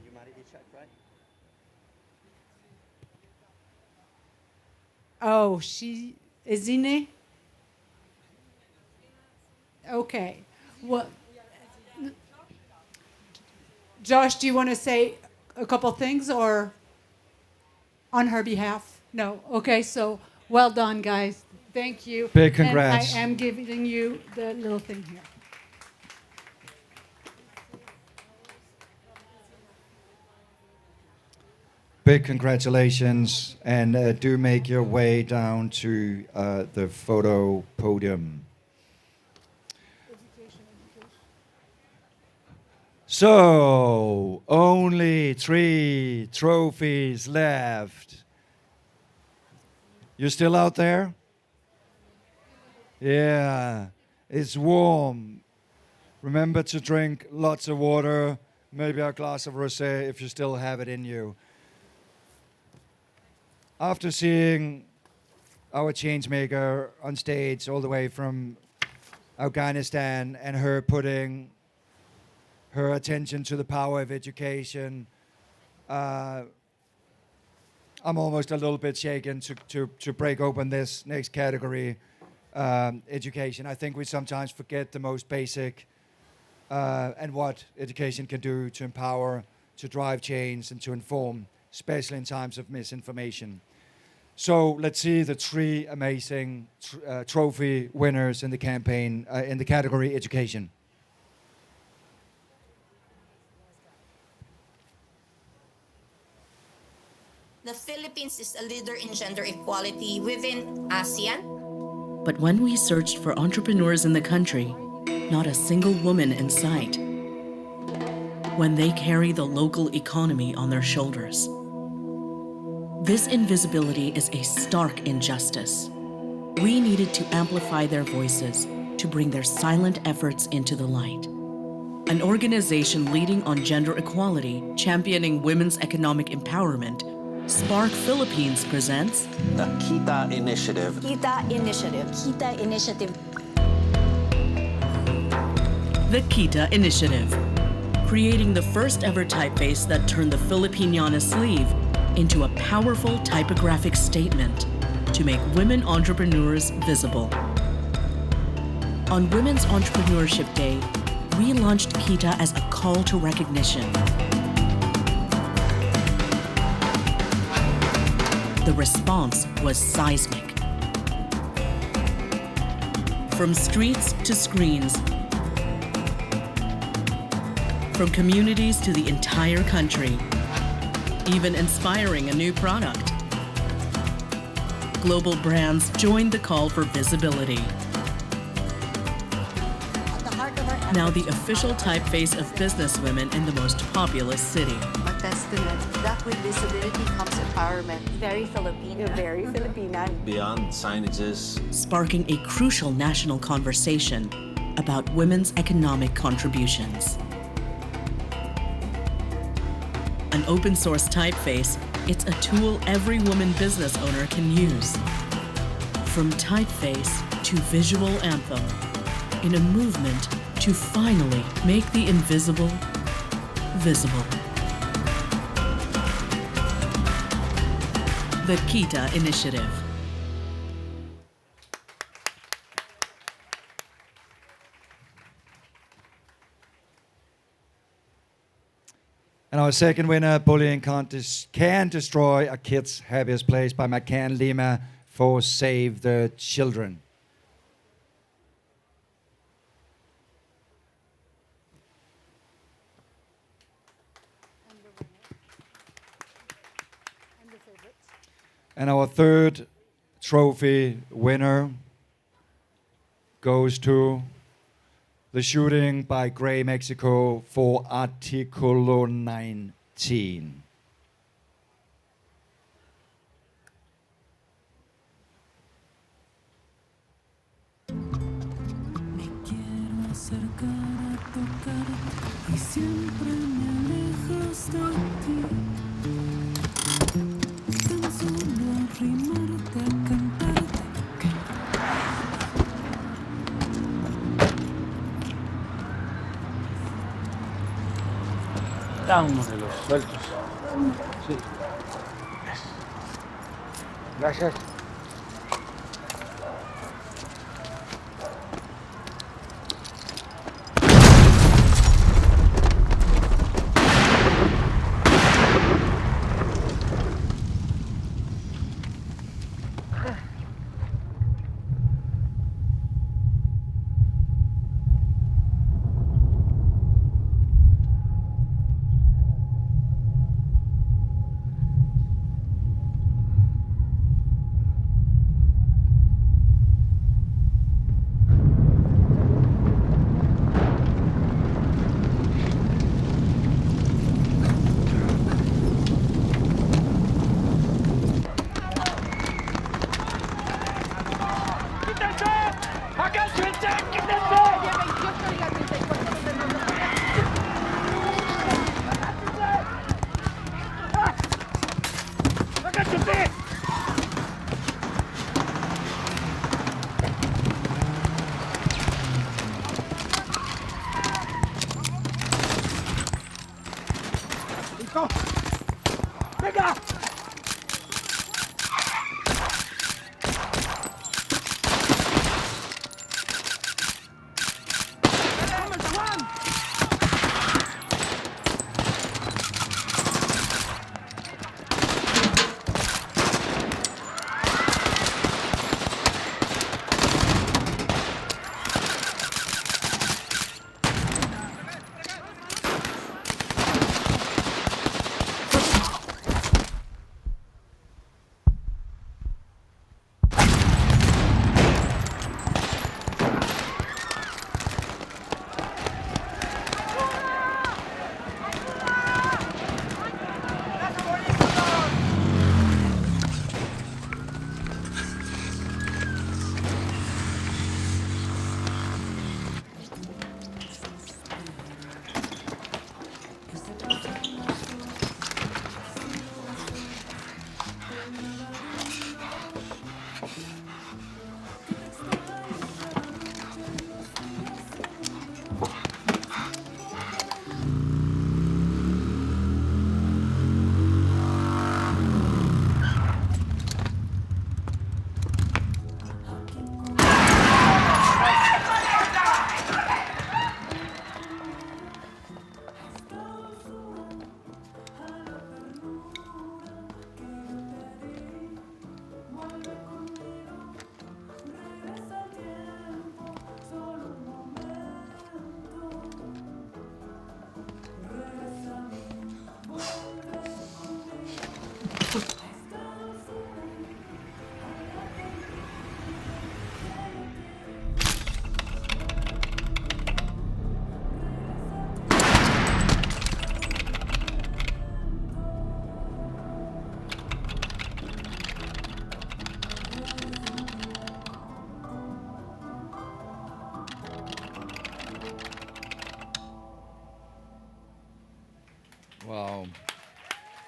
S10: Humanity check, right?
S2: Oh, Isine? Okay. Well, Josh, do you want to say a couple things or on her behalf? No. Okay, so well done, guys. Thank you.
S1: Big congrats.
S2: And I am giving you the little thing here.
S1: Big congratulations, and do make your way down to the photo podium. So, only 3 trophies left. You still out there? Yeah, it's warm. Remember to drink lots of water, maybe a glass of rosé if you still have it in you. After seeing our changemaker on stage all the way from Afghanistan and her putting her attention to the power of education, I'm almost a little bit shaken to break open this next category, education. I think we sometimes forget the most basic and what education can do to empower, to drive change, and to inform, especially in times of misinformation. So let's see the 3 amazing trophy winners in the campaign, in the category education.
S11: The Philippines is a leader in gender equality within ASEAN.
S12: But when we searched for entrepreneurs in the country, not a single woman in sight. When they carry the local economy on their shoulders. This invisibility is a stark injustice. We needed to amplify their voices, to bring their silent efforts into the light. An organization leading on gender equality, championing women's economic empowerment, Spark Philippines presents
S10: the Kita Initiative.
S9: Kita Initiative. Kita Initiative.
S12: The Kita Initiative, creating the first ever typeface that turned the Filipiniana sleeve into a powerful typographic statement to make women entrepreneurs visible. On Women's Entrepreneurship Day, we launched Kita as a call to recognition. The response was seismic. From streets to screens, from communities to the entire country, even inspiring a new product. Global brands joined the call for visibility. Now the official typeface of businesswomen in the most populous city.
S13: A testament that with disability comes empowerment. Very Filipino. Very Filipina.
S10: Beyond signages.
S12: Sparking a crucial national conversation about women's economic contributions. An open source typeface, it's a tool every woman business owner can use. From typeface to visual anthem, in a movement to finally make the invisible visible. The Kita Initiative.
S1: And our second winner, Bullying Can Destroy a Kid's Happiest Place by McCann Lima for Save the Children. And our third trophy winner goes to the shooting by Gray Mexico for Articulo 19.
S3: Dámonos de los sueltos. Sí. Gracias.
S25: ¡Venga!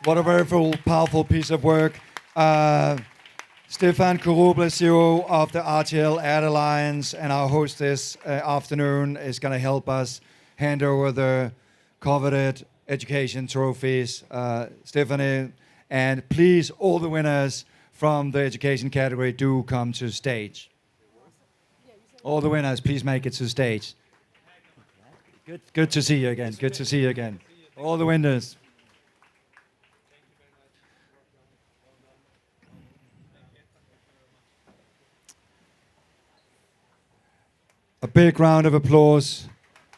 S1: What a very powerful piece of work. Stefan Kuruble, CEO of the RTL Airlines, and our host this afternoon is going to help us hand over the coveted education trophies. Stephanie, and please, all the winners from the education category do come to stage. All the winners, please make it to stage. Good to see you again. Good to see you again. All the winners. A big round of applause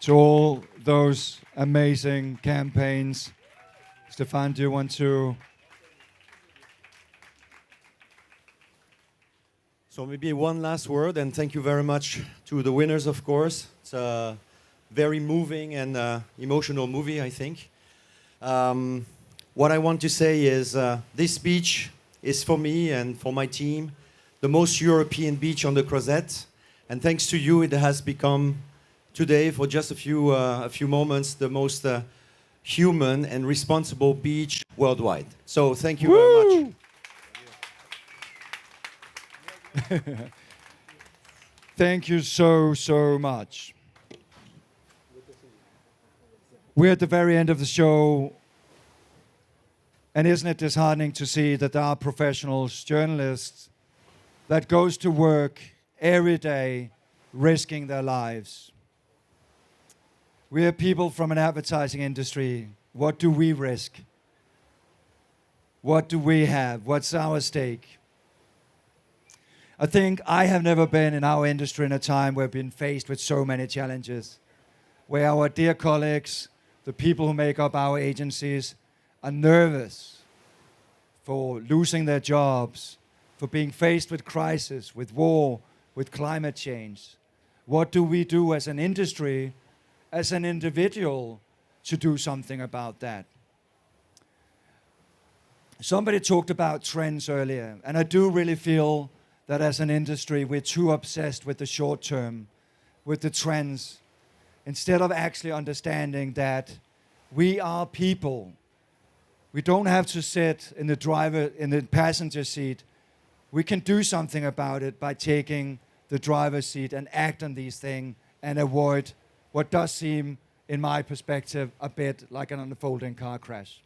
S1: to all those amazing campaigns. Stefan, do you want to?
S14: So maybe one last word, and thank you very much to the winners, of course. It's a very moving and emotional movie, I think. What I want to say is this beach is for me and for my team the most European beach on the Crozet. And thanks to you, it has become today, for just a few moments, the most human and responsible beach worldwide. So thank you very much.
S1: Thank you so much. We're at the very end of the show, and isn't it disheartening to see that there are professionals, journalists, that goes to work every day risking their lives. We are people from an advertising industry. What do we risk? What do we have? What's our stake? I think I have never been in our industry in a time where we've been faced with so many challenges, where our dear colleagues, the people who make up our agencies, are nervous for losing their jobs, for being faced with crisis, with war, with climate change. What do we do as an industry, as an individual, to do something about that? Somebody talked about trends earlier, and I do really feel that as an industry, we're too obsessed with the short term, with the trends, instead of actually understanding that we are people. We don't have to sit in the passenger seat. We can do something about it by taking the driver's seat and act on these things and avoid what does seem, in my perspective, a bit like an unfolding car crash.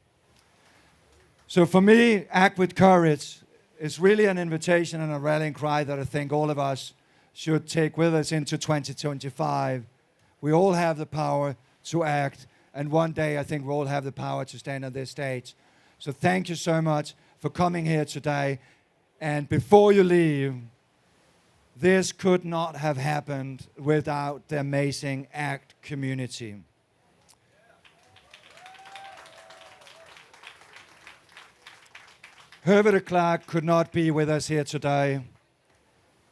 S1: So for me, Act with Courage is really an invitation and a rallying cry that I think all of us should take with us into 2025. We all have the power to act, and one day I think we all have the power to stand on this stage. So thank you so much for coming here today. And before you leave, this could not have happened without the amazing ACT community. Hervé de Klerk could not be with us here today.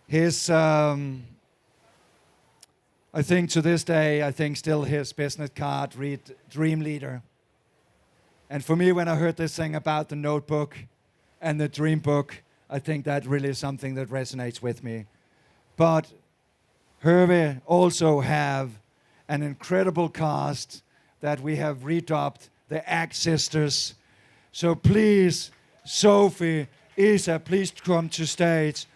S1: His, I think to this day, still his business card read Dream Leader. And for me, when I heard this thing about the notebook and the dream book, I think that really is something that resonates with me. But Hervé also have an incredible cast that we have redubbed the ACT Sisters. So please, Sophie, Isa, please come to stage.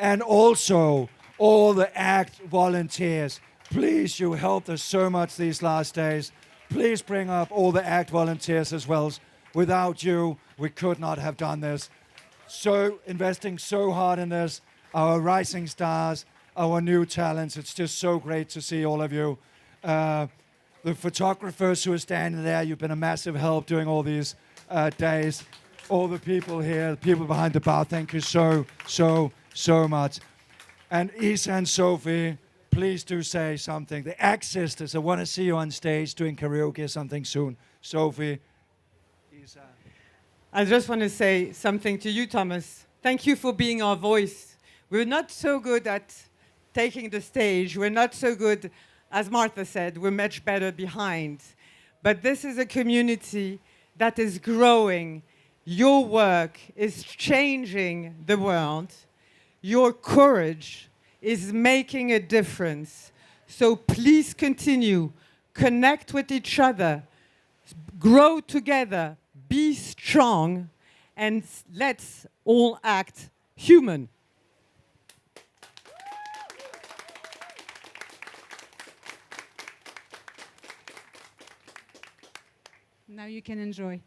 S1: And also, all the ACT volunteers, please, you helped us so much these last days. Please bring up all the ACT volunteers as well. Without you, we could not have done this. So investing so hard in this, our rising stars, our new talents. It's just so great to see all of you. The photographers who are standing there, you've been a massive help during all these days. All the people here, the people behind the bar, thank you so much. And Isa and Sophie, please do say something. The ACT Sisters, I want to see you on stage doing karaoke or something soon. Sophie, Isa.
S15: I just want to say something to you, Thomas. Thank you for being our voice. We're not so good at taking the stage. We're not so good, as Martha said, we're much better behind. But this is a community that is growing. Your work is changing the world. Your courage is making a difference. So please continue, connect with each other, grow together, be strong, and let's all act human.
S2: Now you can enjoy.